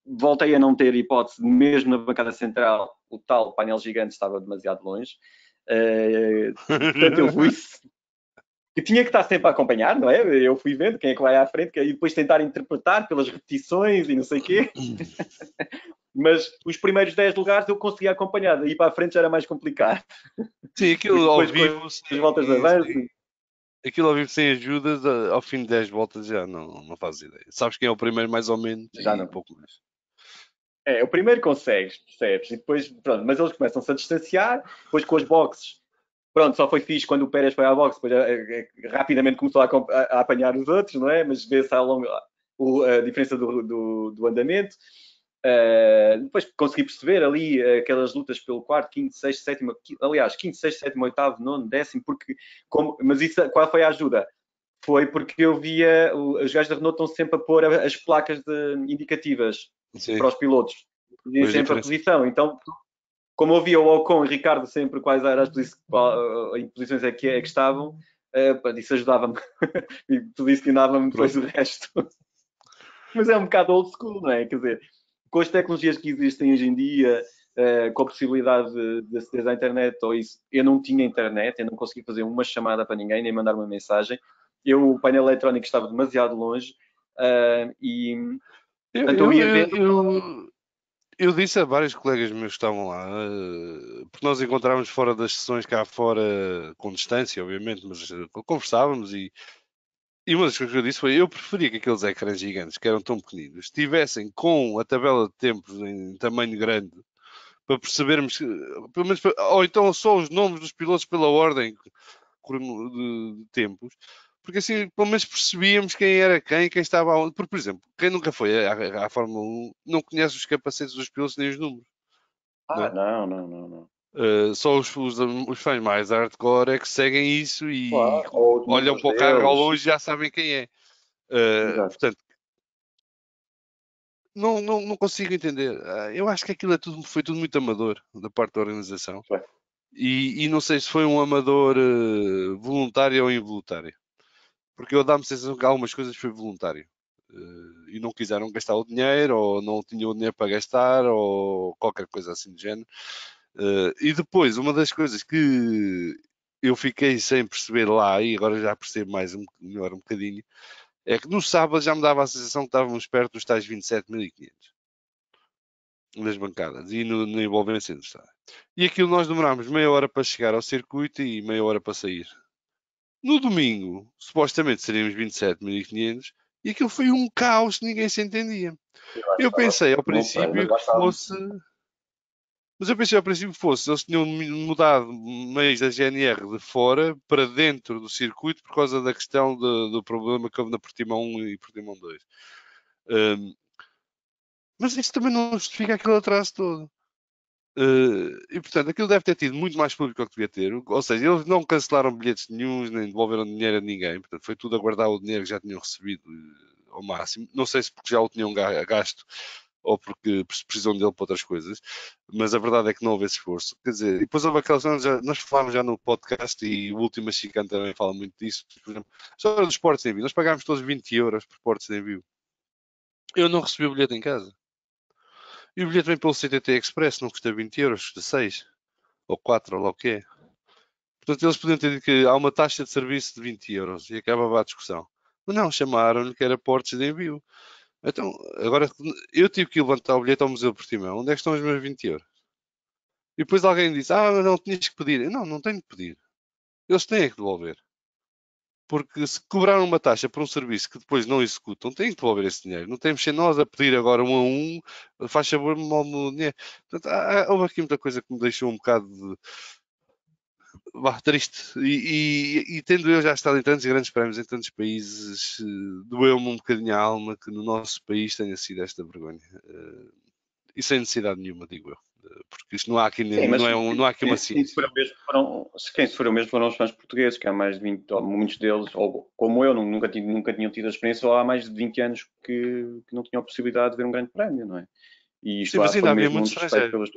Voltei a não ter hipótese, mesmo na bancada central, o tal painel gigante estava demasiado longe. Portanto, eu fui que tinha que estar sempre a acompanhar, não é? Eu fui vendo quem é que vai à frente e depois tentar interpretar pelas repetições e não sei o quê. Mas os primeiros 10 lugares eu conseguia acompanhar, daí para a frente já era mais complicado. Sim, aquilo ao vivo, as voltas de avanço. Aquilo ao vivo sem ajudas, ao fim de 10 voltas já não fazes ideia. Sabes quem é o primeiro mais ou menos? Já não. Um pouco mais. O primeiro consegues, percebes? E depois, pronto, mas eles começam-se a distanciar, depois com as boxes, pronto, só foi fixe quando o Pérez foi à boxe, depois rapidamente começou a apanhar os outros, não é? Mas vê-se ao longo, a diferença do andamento. Depois consegui perceber ali aquelas lutas pelo quarto, quinto, sexto, sétimo, aliás, quinto, sexto, sétimo, oitavo, nono, décimo, mas isso, qual foi a ajuda? Foi porque eu via, os gajos da Renault estão sempre a pôr as placas indicativas para os pilotos, diziam sempre a posição, então como eu via o Ocon e o Ricardo sempre quais eram em posições é que estavam, isso ajudava-me e tudo isso ensinava-me depois o resto. Mas é um bocado old school, não é? Quer dizer, com as tecnologias que existem hoje em dia, com a possibilidade de aceder à internet ou isso, eu não tinha internet, eu não conseguia fazer uma chamada para ninguém, nem mandar uma mensagem. O painel eletrónico estava demasiado longe e portanto, eu ia vendo. Eu disse a vários colegas meus que estavam lá, porque nós encontrávamos fora das sessões cá fora, com distância, obviamente, mas conversávamos e uma das coisas que eu disse foi eu preferia que aqueles ecrãs gigantes, que eram tão pequeninos, estivessem com a tabela de tempos em tamanho grande, para percebermos, pelo menos, ou então só os nomes dos pilotos pela ordem de tempos, porque assim pelo menos percebíamos quem era quem estava aonde. Porque, por exemplo, quem nunca foi à Fórmula 1 não conhece os capacetes dos pilotos nem os números. Não. Só os fãs mais hardcore é que seguem isso e olham para o carro ao longe e já sabem quem é. Portanto, não consigo entender. Eu acho que aquilo foi tudo muito amador da parte da organização. E não sei se foi um amador voluntário ou involuntário. Porque eu dá-me a sensação que algumas coisas foi voluntário. E não quiseram gastar o dinheiro, ou não tinham o dinheiro para gastar, ou qualquer coisa assim do género. E depois, uma das coisas que eu fiquei sem perceber lá, e agora já percebo melhor um bocadinho, é que no sábado já me dava a sensação que estávamos perto dos tais 27.500 nas bancadas e no envolvimento do estádio. E aquilo nós demorámos meia hora para chegar ao circuito e meia hora para sair. No domingo, supostamente seríamos 27.500 e aquilo foi um caos, ninguém se entendia. Eu pensei ao princípio que fosse... Mas eu pensei ao princípio que fosse, eles tinham mudado meios da GNR de fora para dentro do circuito por causa da questão do problema que houve na Portimão 1 e Portimão 2. Mas isso também não justifica aquele atraso todo. E portanto, aquilo deve ter tido muito mais público do que devia ter. Ou seja, eles não cancelaram bilhetes nenhuns, nem devolveram dinheiro a ninguém. Portanto, foi tudo a guardar o dinheiro que já tinham recebido ao máximo. Não sei se porque já o tinham gasto ou porque precisam dele para outras coisas, mas a verdade é que não houve esse esforço. Quer dizer, e depois houve aquelas nós falámos já no podcast e o último Chicane também fala muito disso. Por exemplo, só dos portos de envio. Nós pagámos todos 20 euros por portos de envio. Eu não recebi o bilhete em casa. E o bilhete vem pelo CTT Express, não custa 20 euros, custa 6 ou 4, ou lá o que é. Portanto, eles podiam ter dito que há uma taxa de serviço de 20 euros e acabava a discussão. Mas não, chamaram-lhe que era portos de envio. Então, agora eu tive que levantar o bilhete ao Museu de Portimão. Onde é que estão os meus 20 euros? E depois alguém disse: não, tinhas que pedir. Eu, não tenho que pedir. Eles têm que devolver. Porque se cobraram uma taxa por um serviço que depois não executam, têm que devolver esse dinheiro. Não temos que ser nós a pedir agora um a um, faz favor, me dinheiro. Portanto, houve aqui muita coisa que me deixou um bocado triste. E tendo eu já estado em tantos grandes prémios, em tantos países, doeu-me um bocadinho a alma que no nosso país tenha sido esta vergonha. E sem necessidade nenhuma, digo eu. Porque isto não há aqui, não há aqui uma ciência. Quem sofreu mesmo foram os fãs portugueses, que há mais de 20, ou muitos deles, ou como eu, nunca tinham tido a experiência, ou há mais de 20 anos que não tinham a possibilidade de ver um grande prémio, não é? E isto mas ainda foi havia mesmo muitos estrangeiros.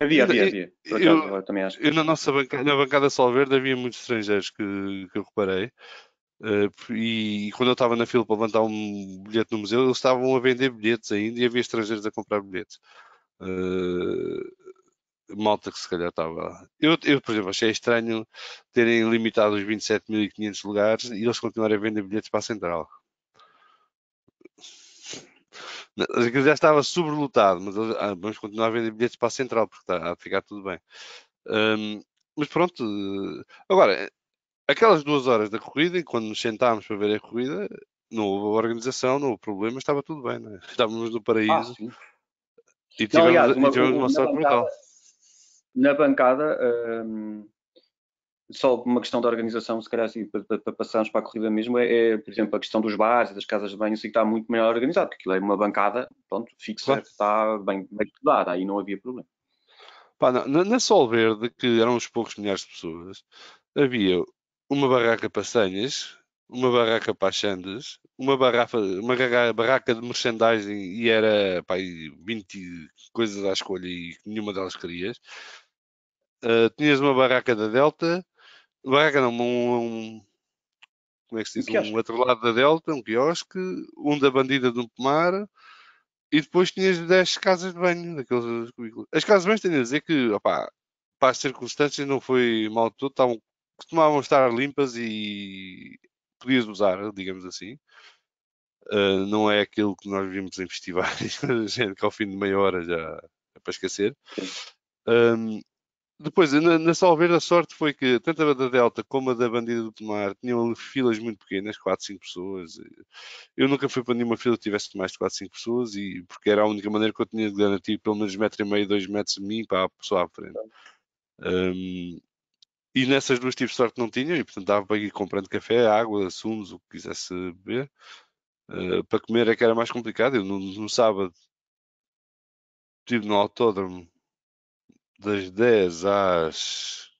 Havia. Por acaso, eu também acho. Na nossa na bancada Sol Verde havia muitos estrangeiros que eu reparei. E quando eu estava na fila para levantar um bilhete no museu, eles estavam a vender bilhetes ainda e havia estrangeiros a comprar bilhetes. Malta que se calhar estava... Eu, por exemplo, achei estranho terem limitado os 27.500 lugares e eles continuarem a vender bilhetes para a Central. Aquilo já estava sobrelotado, mas vamos continuar a vender bilhetes para a Central porque está a ficar tudo bem. Mas pronto, agora, aquelas 2 horas da corrida, e quando nos sentámos para ver a corrida, não houve organização, não houve problema, estava tudo bem, né? Estávamos no paraíso e tivemos uma sorte brutal. Na bancada, só uma questão da organização, se calhar, assim, para passarmos para a corrida mesmo, por exemplo, a questão dos bares e das casas de banho, assim, está muito melhor organizado, porque aquilo é uma bancada, pronto, fixa, Claro. que está bem estudada, aí não havia problema. Pá, na Sol Verde, que eram uns poucos milhares de pessoas, havia uma barraca para senhas, uma barraca para Xandes, barraca de merchandising e era pá, 20 coisas à escolha e nenhuma delas querias. Tinhas uma barraca da Delta, barraca não, como é que se Um diz? Um quiosque. outro lado da Delta, um quiosque, um da Bandida do Pomar, e depois tinhas 10 casas de banho, daqueles cubículos. As casas de banho tenho a dizer que, opá, para as circunstâncias não foi mal de todo, costumavam estar limpas e podias usar, digamos assim. Não é aquilo que nós vimos em festivais, gente, que ao fim de meia hora já é para esquecer. Sim. Depois, na Salveira, a sorte foi que tanto a da Delta como a da Bandida do Tomar tinham filas muito pequenas, 4, 5 pessoas. Eu nunca fui para nenhuma fila que tivesse mais de 4, 5 pessoas, porque era a única maneira que eu tinha de garantir pelo menos 1,5 m, 2 metros de mim para a pessoa à frente. E nessas duas tive sorte que não tinha, e portanto dava para ir comprando café, água, sumos, o que quisesse beber. Para comer é que era mais complicado. Eu no sábado estive no autódromo das 10 às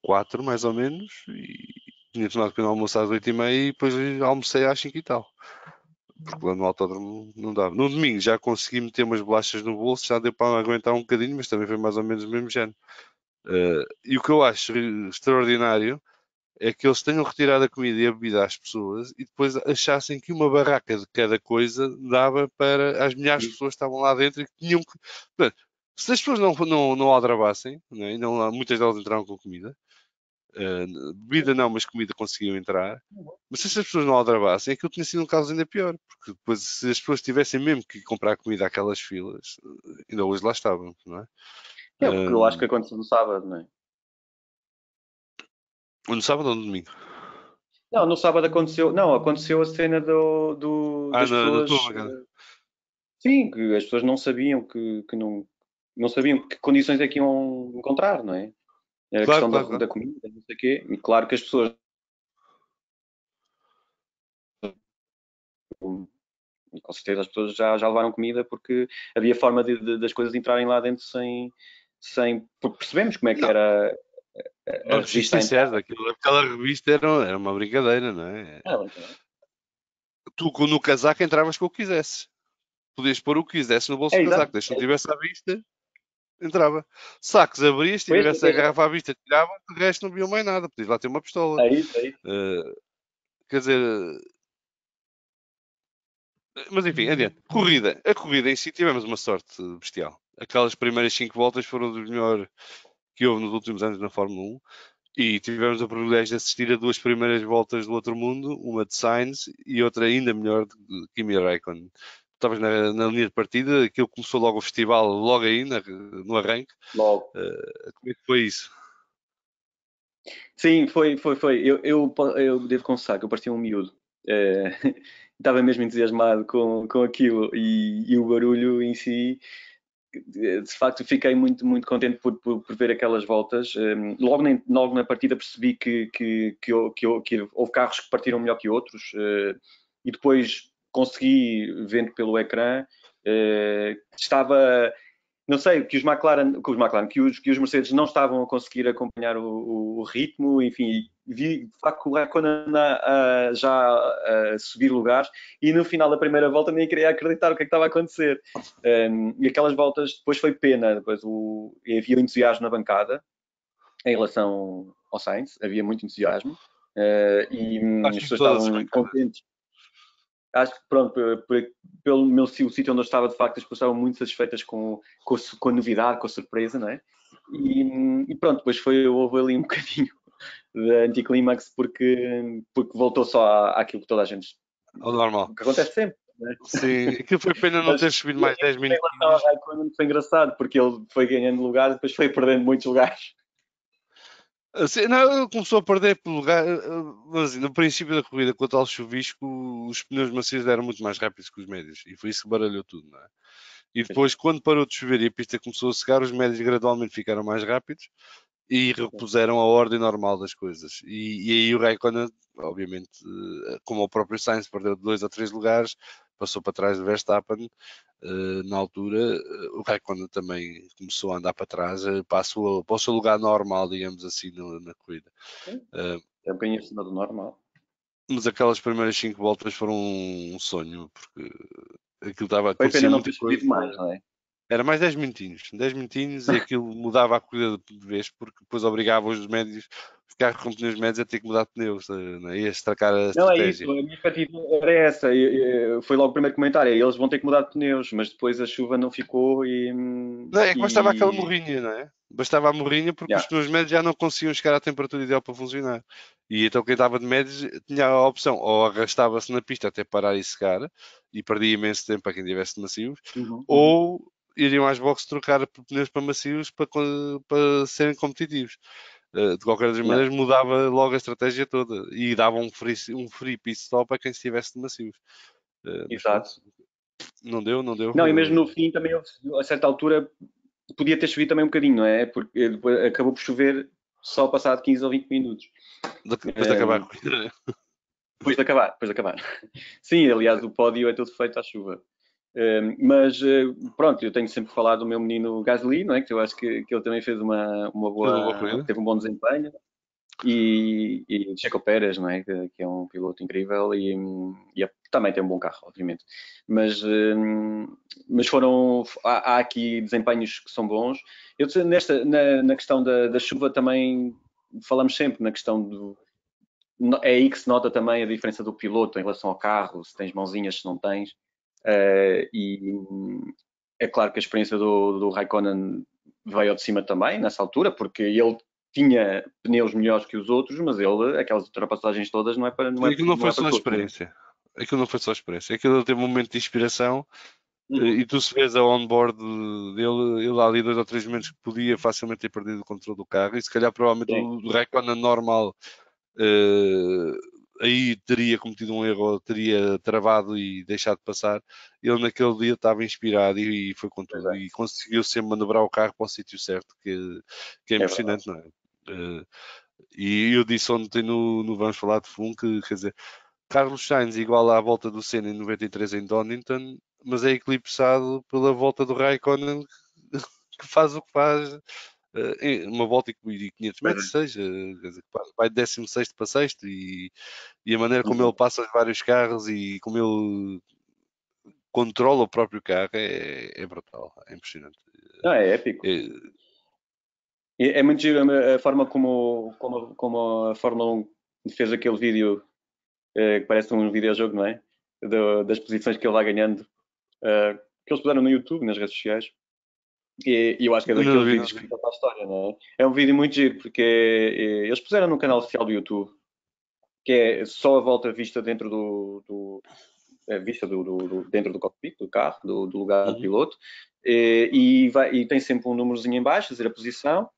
4 mais ou menos, e tinha tomado pequeno almoço às 8h30 e depois almocei às 5 e tal. Porque lá no autódromo não dava. No domingo já consegui meter umas bolachas no bolso, já deu para aguentar um bocadinho, mas também foi mais ou menos o mesmo género. E o que eu acho extraordinário é que eles tenham retirado a comida e a bebida às pessoas e depois achassem que uma barraca de cada coisa dava para as milhares de pessoas que estavam lá dentro e que tinham que. Portanto, se as pessoas não aldrabassem, né, e não, muitas delas entraram com comida, bebida não, mas comida conseguiam entrar. Mas se as pessoas não aldrabassem, aquilo tinha sido um caso ainda pior, porque depois, se as pessoas tivessem mesmo que comprar comida àquelas filas, ainda hoje lá estavam, não é? É o que eu acho que aconteceu no sábado, não é? No sábado ou no domingo? Não, no sábado aconteceu, não, aconteceu a cena das Na tua pessoas, bancada. sim, que as pessoas não sabiam que não sabiam que condições é que iam encontrar, não é? A Claro, questão claro, claro. da comida, não sei o quê, e claro que as pessoas, e com certeza as pessoas já levaram comida porque havia forma das coisas entrarem lá dentro porque percebemos como é que Não, era a vamos ser revista à sinceros, entrada. aquela revista era uma brincadeira, não é? Ah, bem, Tu no casaco entravas com o que quisesse. Podias pôr o que quisesse no bolso é do exato. casaco, desde que não tivesse à vista, entrava. Sacos abrias, Pois, tivesse a garrafa à vista, tirava, de resto não viam mais nada, podias lá ter uma pistola. é isso, é isso. Uh, Quer dizer, mas enfim, adiante. A corrida em si tivemos uma sorte bestial. Aquelas primeiras 5 voltas foram dos melhores que houve nos últimos anos na Fórmula 1 e tivemos o privilégio de assistir a duas primeiras voltas do outro mundo, uma de Sainz e outra ainda melhor de Kimi Raikkonen. Estavas na linha de partida, aquilo começou logo o festival, logo aí, no arranque. Logo. Como é que foi isso? Sim, foi. Eu devo confessar que eu parecia um miúdo. Estava mesmo entusiasmado com aquilo e o barulho em si. De facto, fiquei muito contente por ver aquelas voltas. Logo na partida percebi que houve carros que partiram melhor que outros e depois consegui, vendo pelo ecrã, estava não sei, que os Mercedes não estavam a conseguir acompanhar o ritmo, enfim, vi de facto o Raikkonen já a subir lugares e no final da primeira volta nem queria acreditar o que é que estava a acontecer. E aquelas voltas, depois foi pena, havia entusiasmo na bancada em relação ao Sainz, havia muito entusiasmo e as Acho que em pessoas todas as estavam bancadas. contentes. Acho que, pronto, pelo meu o sítio onde eu estava, de facto, as pessoas estavam muito satisfeitas com a novidade, com a surpresa, não é? E pronto, depois houve ali um bocadinho de anticlímax porque voltou só àquilo que toda a gente. Ao normal. O que acontece sempre. Né? Sim, aquilo foi pena não Mas ter subido mais 10 em relação ao minutinhos. Raikkonen foi engraçado, porque ele foi ganhando lugares e depois foi perdendo muitos lugares. Assim, não, ele começou a perder pelo lugar, mas assim, no princípio da corrida, com o tal chuvisco, os pneus macios eram muito mais rápidos que os médios e foi isso que baralhou tudo, não é? E depois, quando parou de chover e a pista começou a secar, os médios gradualmente ficaram mais rápidos e repuseram a ordem normal das coisas. E aí o Raikkonen, obviamente, como o próprio Sainz perdeu 2 ou 3 lugares, passou para trás do Verstappen. Na altura, o Raikkonen também começou a andar para trás, passou para o seu lugar normal, digamos assim, na corrida. É um bocadinho acima do normal. Mas aquelas primeiras 5 voltas foram um sonho, porque aquilo estava, Foi pena acontecia não muita ter coisa. subido mais, não é? Era mais 10 minutinhos, 10 minutinhos e aquilo mudava a corrida de vez, porque depois obrigava os médios, os carros com pneus médios a ter que mudar de pneus, não é? E a estracar a Não, é isso, estratégia. a minha expectativa era essa. Foi logo o primeiro comentário. Eles vão ter que mudar de pneus, mas depois a chuva não ficou Não, é que bastava aquela e morrinha, não é? Bastava a morrinha porque os yeah. pneus médios já não conseguiam chegar à temperatura ideal para funcionar. E então quem estava de médios tinha a opção, ou arrastava-se na pista até parar e secar, e perdia imenso tempo para quem tivesse de macios, Uhum. ou iriam às boxes trocar pneus para macios para serem competitivos. De qualquer das Yeah. maneiras, mudava logo a estratégia toda e dava um free pit stop a quem estivesse de macios. Mas pronto, Exato. não deu, não deu. Não, e mesmo no fim também, a certa altura, podia ter chovido também um bocadinho, não é? Porque depois acabou por chover só passado 15 ou 20 minutos. Depois de acabar a corrida. Depois de acabar, depois de acabar. Sim, aliás, o pódio é todo feito à chuva. Mas pronto, eu tenho sempre falado do meu menino Gasly, não é? Que eu acho que ele também fez uma Fez uma boa boa, corrida. teve um bom desempenho. E Checo Pérez, não é? Que é um piloto incrível e também tem um bom carro, obviamente. Mas há aqui desempenhos que são bons. Eu na questão da chuva também falamos sempre na questão do. É aí que se nota também a diferença do piloto em relação ao carro, se tens mãozinhas, se não tens. E é claro que a experiência do Raikkonen veio ao de cima também, nessa altura, porque ele tinha pneus melhores que os outros, mas ele, aquelas ultrapassagens todas, não é para, não é, Aquilo não não foi é para só todos. experiência. Aquilo não foi só experiência. Aquilo teve um momento de inspiração Uhum. e tu se vês a on-board dele, ele há ali 2 ou 3 momentos que podia facilmente ter perdido o controle do carro e se calhar provavelmente Sim, o Raikkonen normal eh, aí teria cometido um erro, teria travado e deixado de passar. Ele naquele dia estava inspirado e foi com pois tudo é, e conseguiu sempre manobrar o carro para o sítio certo, que é é verdade. impressionante, não é? Eh, e eu disse ontem no Vamos Falar de Fundo que, quer dizer, Carlos Sainz igual à volta do Senna em 93 em Donington, mas é eclipsado pela volta do Raikkonen que faz o que faz uma volta e 500 Pois metros, é. seja, quer dizer, vai de 16º para sexto e a maneira como ele Uhum. passa os vários carros e como ele controla o próprio carro é brutal, é impressionante. Não, é épico. É, É muito giro a forma como a Fórmula 1 fez aquele vídeo, que parece um videojogo, não é? Das posições que ele vai ganhando, que eles puseram no YouTube, nas redes sociais. E eu acho que é não daqueles vi, vídeos não que vi. ficam para a história, não é? É um vídeo muito giro, porque eles puseram no canal oficial do YouTube, que é só a volta vista dentro dentro do cockpit, do carro, do lugar de Uhum. piloto, e tem sempre um númerozinho em baixo, a dizer a posição,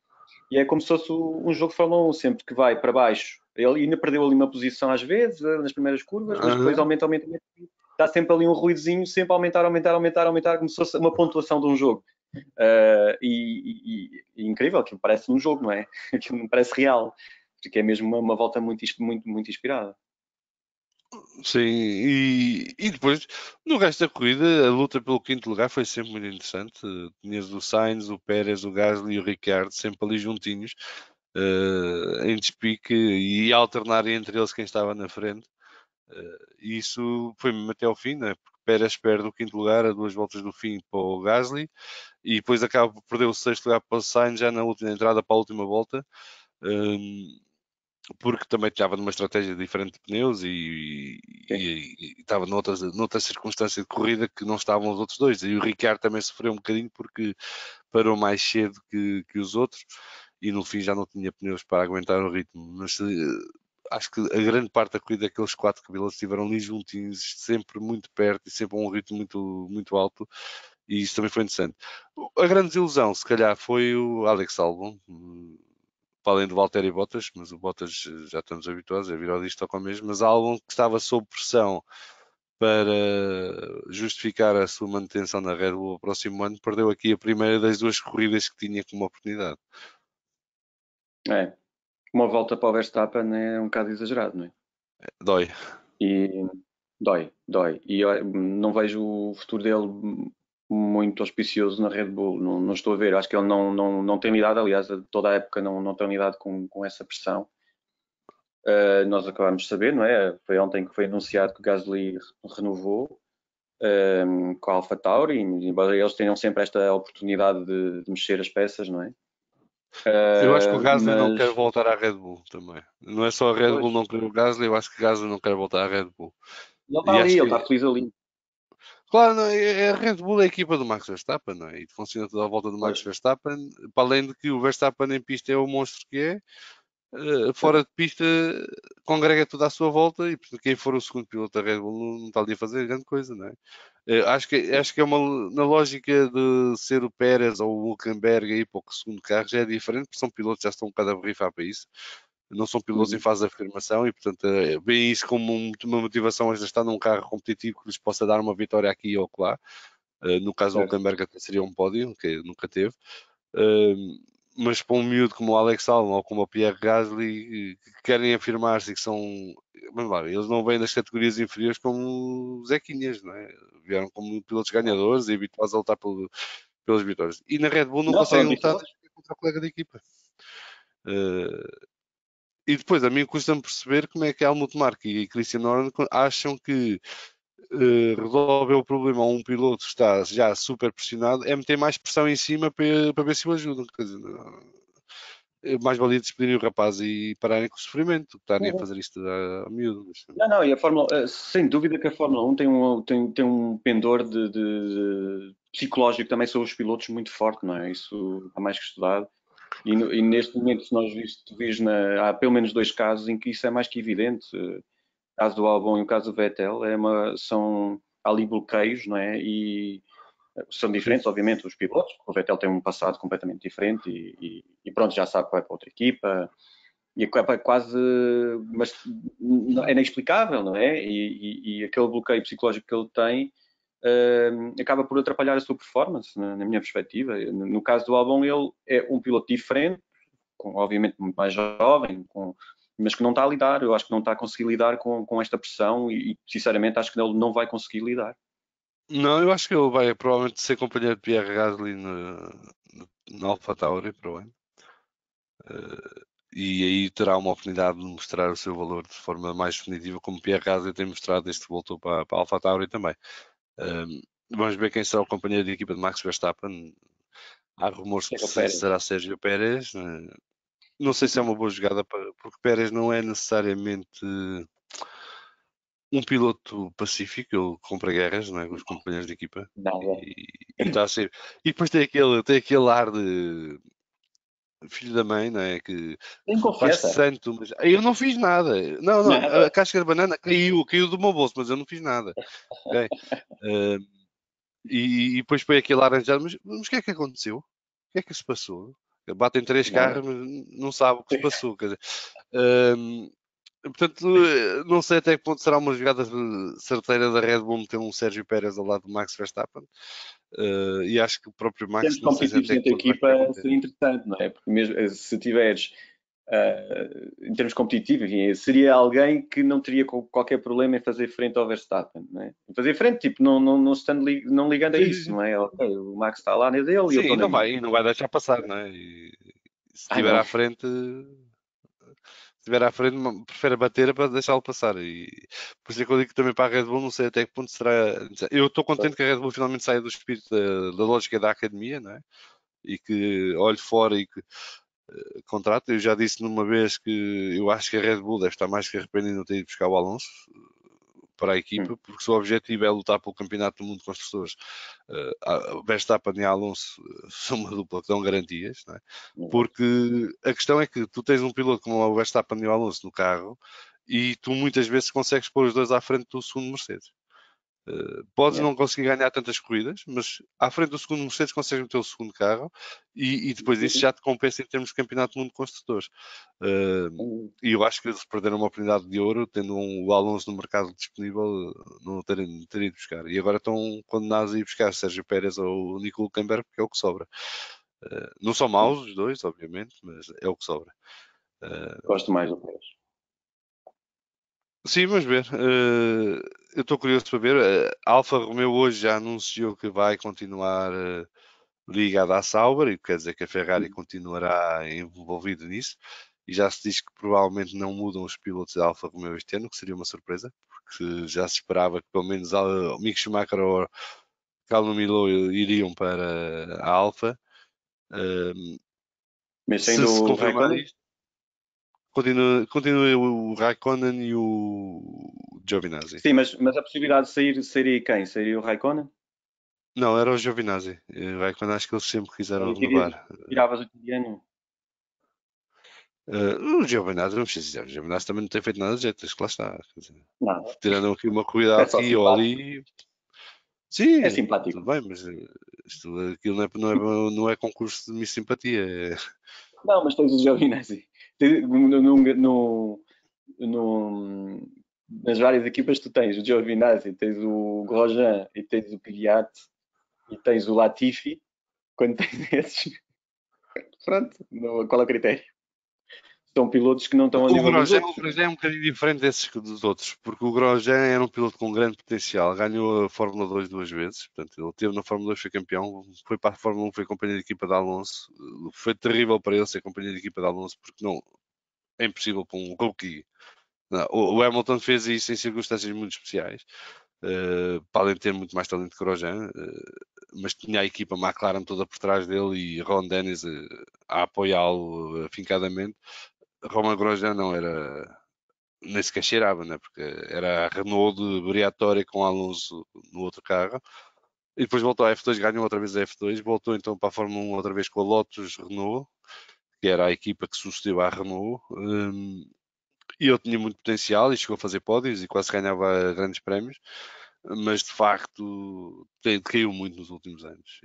e é como se fosse um jogo de Fórmula 1, sempre que vai para baixo. Ele ainda perdeu ali uma posição às vezes, nas primeiras curvas, mas depois Uhum. aumenta, aumenta, aumenta. Está sempre ali um ruidozinho, sempre a aumentar, aumentar, aumentar, aumentar, como se fosse uma pontuação de um jogo. E incrível, que parece um jogo, não é? Aquilo não parece real, porque é mesmo uma volta muito, muito, muito inspirada. Sim, e depois no resto da corrida a luta pelo quinto lugar foi sempre muito interessante. Tinhas o Sainz, o Pérez, o Gasly e o Ricciardo sempre ali juntinhos, em despique e a alternarem entre eles quem estava na frente. E isso foi mesmo até ao fim, né? Porque Pérez perde o quinto lugar a 2 voltas do fim para o Gasly e depois acaba por perder o sexto lugar para o Sainz já na última entrada para a última volta. Porque também estava numa estratégia diferente de pneus Sim. e estava noutra circunstância de corrida que não estavam os outros dois. E o Ricciardo também sofreu um bocadinho porque parou mais cedo que os outros e no fim já não tinha pneus para aguentar o ritmo. Mas acho que a grande parte da corrida, aqueles 4 pilotos estiveram ali juntinhos, sempre muito perto e sempre a um ritmo muito, muito alto. E isso também foi interessante. A grande desilusão, se calhar, foi o Alex Albon, para além do Valtteri Bottas, mas o Bottas já estamos habituados a vir ao disto ao mesmo, mas Albon que estava sob pressão para justificar a sua manutenção na Red Bull no próximo ano, perdeu aqui a primeira das 2 corridas que tinha como oportunidade. É. Uma volta para o Verstappen é um bocado exagerado, não é? Dói. E dói. E eu não vejo o futuro dele muito auspicioso na Red Bull. Não estou a ver. Acho que ele não tem lidado, aliás, toda a época não tem lidado com essa pressão. Nós acabamos de saber, não é? Foi ontem que foi anunciado que o Gasly renovou com a AlphaTauri, embora eles tenham sempre esta oportunidade de mexer as peças, não é? Eu acho que o Gasly não quer Mas voltar à Red Bull também. Não é só a Red pois, Bull não querer o Gasly, eu acho que o Gasly não quer voltar à Red Bull. ele está E ali, acho ele que, está feliz ali. claro, não, a Red Bull é a equipa do Max Verstappen, não é? E funciona toda à volta do Max Pois, Verstappen, para além de que o Verstappen em pista é o monstro que é, fora de pista congrega tudo à sua volta e portanto, quem for o segundo piloto da Red Bull não está ali a fazer grande coisa, não é? Acho que é uma na lógica de ser o Pérez ou o Hülkenberg aí para o segundo carro já é diferente, porque são pilotos que já estão um bocado a borrifar para isso, não são pilotos em uhum, fase de afirmação e portanto veem isso como uma motivação a estar num carro competitivo que lhes possa dar uma vitória aqui ou lá. No caso do certo. Hülkenberg até seria um pódio, que nunca teve. Uh, mas para um miúdo como o Alex Albon ou como o Pierre Gasly que querem afirmar-se e que são, vamos lá, eles não vêm das categorias inferiores como Zequinhas, não é? Vieram como pilotos ganhadores e habituados a lutar pelas vitórias. E na Red Bull não Não, conseguem foram lutar vitoriosos. contra o colega de equipa. E depois a mim custa-me perceber como é que Helmut Marko e Christian Horner acham que resolver o problema a um piloto que está já super pressionado é meter mais pressão em cima para ver se o ajudam. Quer dizer, mais valia despedirem o rapaz e pararem com o sofrimento, que estarem a fazer isto a miúdo. Não, e a Fórmula, sem dúvida que a Fórmula 1 tem um pendor de psicológico também sobre os pilotos muito forte, não é? Isso está mais que estudado. E neste momento, se nós há pelo menos dois casos em que isso é mais que evidente. O caso do Albon e o caso do Vettel há ali bloqueios, não é? E são Sim. diferentes, obviamente, os pilotos. O Vettel tem um passado completamente diferente e pronto, já sabe que vai para outra equipa. E é quase, mas é inexplicável, não é? E aquele bloqueio psicológico que ele tem acaba por atrapalhar a sua performance, na minha perspectiva. No caso do Albon, ele é um piloto diferente, obviamente muito mais jovem, mas que não está a lidar. Eu acho que não está a conseguir lidar com esta pressão e, sinceramente, acho que ele não vai conseguir lidar. Não, eu acho que ele vai provavelmente ser companheiro de Pierre Gasly na AlphaTauri para o ano. E aí terá uma oportunidade de mostrar o seu valor de forma mais definitiva, como Pierre Gasly tem mostrado desde que voltou para a AlphaTauri também. Vamos ver quem será o companheiro de equipa de Max Verstappen. Há rumores que Seja o Pérez. será Sérgio Pérez. Não sei se é uma boa jogada, porque Pérez não é necessariamente um piloto pacífico, ele compra guerras, não é, com os companheiros de equipa. Nada. E está a ser. E depois tem aquele ar de filho da mãe, não é? Que Tem faz confiança. santo, mas eu não fiz nada. Não, a Nada. casca de banana caiu do meu bolso, mas eu não fiz nada. Ok? Uh, e depois põe aquele laranjado, mas o que é que aconteceu? O que é que se passou? Batem três Nada. carros, mas não sabe o que se passou. Quer dizer, portanto, não sei até que ponto será uma jogada certeira da Red Bull meter um Sérgio Pérez ao lado do Max Verstappen. E acho que o próprio Em termos Max não sei se competitivos até que dentro da ponto vai querer equipa manter. seria interessante, não é? Porque mesmo se tiveres, em termos competitivos, enfim, seria alguém que não teria qualquer problema em fazer frente ao Verstappen, não é? Em fazer frente, tipo, não ligando a Sim, sim, isso, sim. não é? Ok, o Max está lá na dele e eu Sim, estou na minha. e não vai deixar passar, não é? E se Ai estiver não, à frente, prefere bater para deixá-lo passar. E por isso é que eu digo que também para a Red Bull não sei até que ponto será. Eu estou contente que a Red Bull finalmente saia do espírito da lógica da academia, não é? E que olhe fora e que contrate. Eu já disse numa vez que eu acho que a Red Bull deve estar mais que arrependida de não ter ido buscar o Alonso para a equipa, porque o seu objetivo é lutar pelo campeonato do mundo de construtores. Verstappen e Alonso são uma dupla que dão garantias, não é? Porque a questão é que tu tens um piloto como o Verstappen e o Alonso no carro e tu muitas vezes consegues pôr os dois à frente do segundo Mercedes. Podes yeah. não conseguir ganhar tantas corridas, mas à frente do segundo Mercedes consegues meter o segundo carro e depois isso já te compensa em termos de campeonato do mundo de construtores. E eu acho que eles perderam uma oportunidade de ouro, tendo o Alonso no mercado disponível, não ter ido buscar. E agora estão condenados a ir buscar Sérgio Pérez ou o Nico Hülkenberg, porque é o que sobra. Não são maus os dois, obviamente, mas é o que sobra. Gosto mais do Pérez. Sim, vamos ver. Eu estou curioso para ver. A Alfa Romeo hoje já anunciou que vai continuar ligada à Sauber, e quer dizer que a Ferrari continuará envolvida nisso. E já se diz que provavelmente não mudam os pilotos da Alfa Romeo este ano, que seria uma surpresa, porque já se esperava que pelo menos o Mick Schumacher ou Carlos Milot iriam para a Alfa. Mas Se sendo se o confirmar Raikkonen? isto, continua o Raikkonen e o Giovinazzi. Sim, mas a possibilidade de sair seria quem? Seria o Raikkonen? Não, era o Giovinazzi. O Raikkonen acho que eles sempre quiseram Ou renovar. tiravas o italiano? O Giovinazzi, não precisa dizer, o Giovinazzi também não tem feito nada de jeito, acho que lá está. Quer dizer, Não, tirando aqui uma corrida é só aqui ou simpático. ali. Sim, É simpático. tudo bem, mas aquilo não é concurso de Miss Simpatia. Não, mas tens o Giovinazzi. Nas várias equipas tu tens o Giovinazzi, tens o Grosjean e tens o Kvyat e tens o Latifi. Quando tens esses, pronto, qual é o critério? São pilotos que não estão a O nível dos Grosjean outros. é um bocadinho diferente desses dos outros, porque o Grosjean era um piloto com grande potencial, ganhou a Fórmula 2 2 vezes, portanto, ele teve na Fórmula 2, foi campeão, foi para a Fórmula 1, foi companhia de equipa de Alonso, foi terrível para ele ser companhia de equipa de Alonso, porque não, é impossível para um rookie. Não, o Hamilton fez isso em circunstâncias muito especiais, para além de ter muito mais talento que o Grosjean, mas tinha a equipa McLaren toda por trás dele e Ron Dennis a apoiá-lo afincadamente. Romain Grosjean não era, nem sequer cheirava, né? Porque era a Renault de Briatore com Alonso no outro carro. E depois voltou à F2, ganhou outra vez a F2, voltou então para a Fórmula 1 outra vez com a Lotus Renault, que era a equipa que sucedeu à Renault. E ele tinha muito potencial e chegou a fazer pódios e quase ganhava grandes prémios, mas de facto caiu muito nos últimos anos.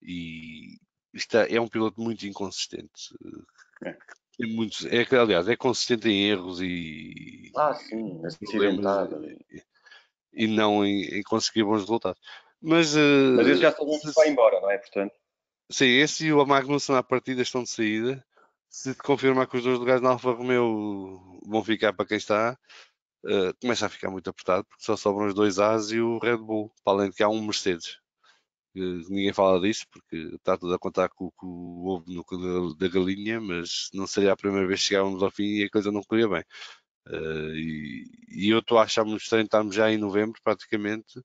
E isto é um piloto muito inconsistente. Aliás, é consistente em erros e Sim, problemas acidentado. e não em conseguir bons resultados. Mas Mas esse já sabemos que vai embora, não é? Portanto, sim, esse e o Magnussen à partida estão de saída. Se confirmar que os dois lugares na Alfa Romeo vão ficar para quem está, começa a ficar muito apertado, porque só sobram os dois As e o Red Bull, para além de que há um Mercedes. Ninguém fala disso, porque está tudo a contar com o ovo no cu da galinha, mas não seria a primeira vez que chegávamos ao fim e a coisa não corria bem. E eu estou a achar muito estranho, estamos já em novembro praticamente,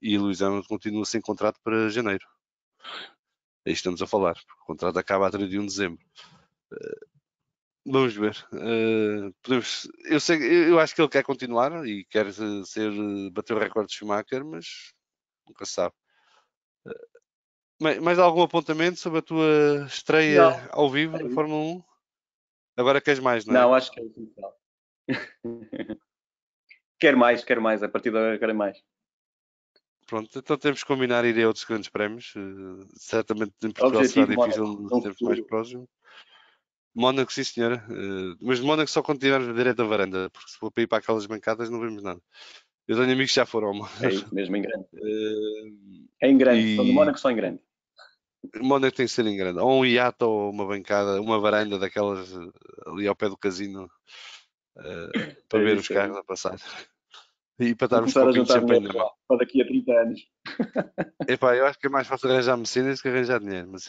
e o Lewis Hamilton continua sem contrato para janeiro. Aí estamos a falar, porque o contrato acaba a 31 de dezembro. Vamos ver. Eu acho que ele quer continuar e quer bater o recorde de Schumacher, mas nunca se sabe. Mais algum apontamento sobre a tua estreia ao vivo na Fórmula 1? Agora queres mais, não é? Não, acho que é o essencial. Quero mais. A partir de agora quero mais. Pronto, então temos que combinar ir a outros grandes prémios. Certamente em Portugal será difícil nos tempos mais próximos. Mónaco, sim senhora. Mas de Mónaco só quando tivermos direito à varanda, porque se for para ir para aquelas bancadas não vemos nada. Eu tenho amigos que já foram ao Mónaco. É isso mesmo, em grande. É em grande, só no Mónaco só em grande. Mónaco tem que ser em grande. Ou um iate ou uma bancada, uma varanda daquelas ali ao pé do casino para ver os carros a passar. E para estarmos com um copinho de champanhe na mão. Para daqui a 30 anos. Epá, eu acho que é mais fácil arranjar Mercedes que arranjar dinheiro. Mas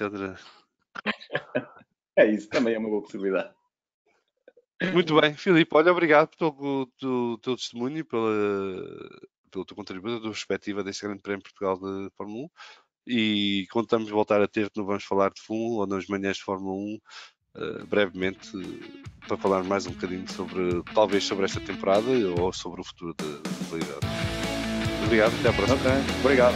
é isso, também é uma boa possibilidade. Muito bem, Filipe, olha, obrigado pelo teu testemunho, pelo teu contributo, a tua perspectiva deste Grande Prémio de Portugal de Fórmula 1 e contamos voltar a ter-te no Vamos Falar de Full ou nas manhãs de Fórmula 1 brevemente para falar mais um bocadinho talvez sobre esta temporada ou sobre o futuro da modalidade. Obrigado, até à próxima. Ok, obrigado.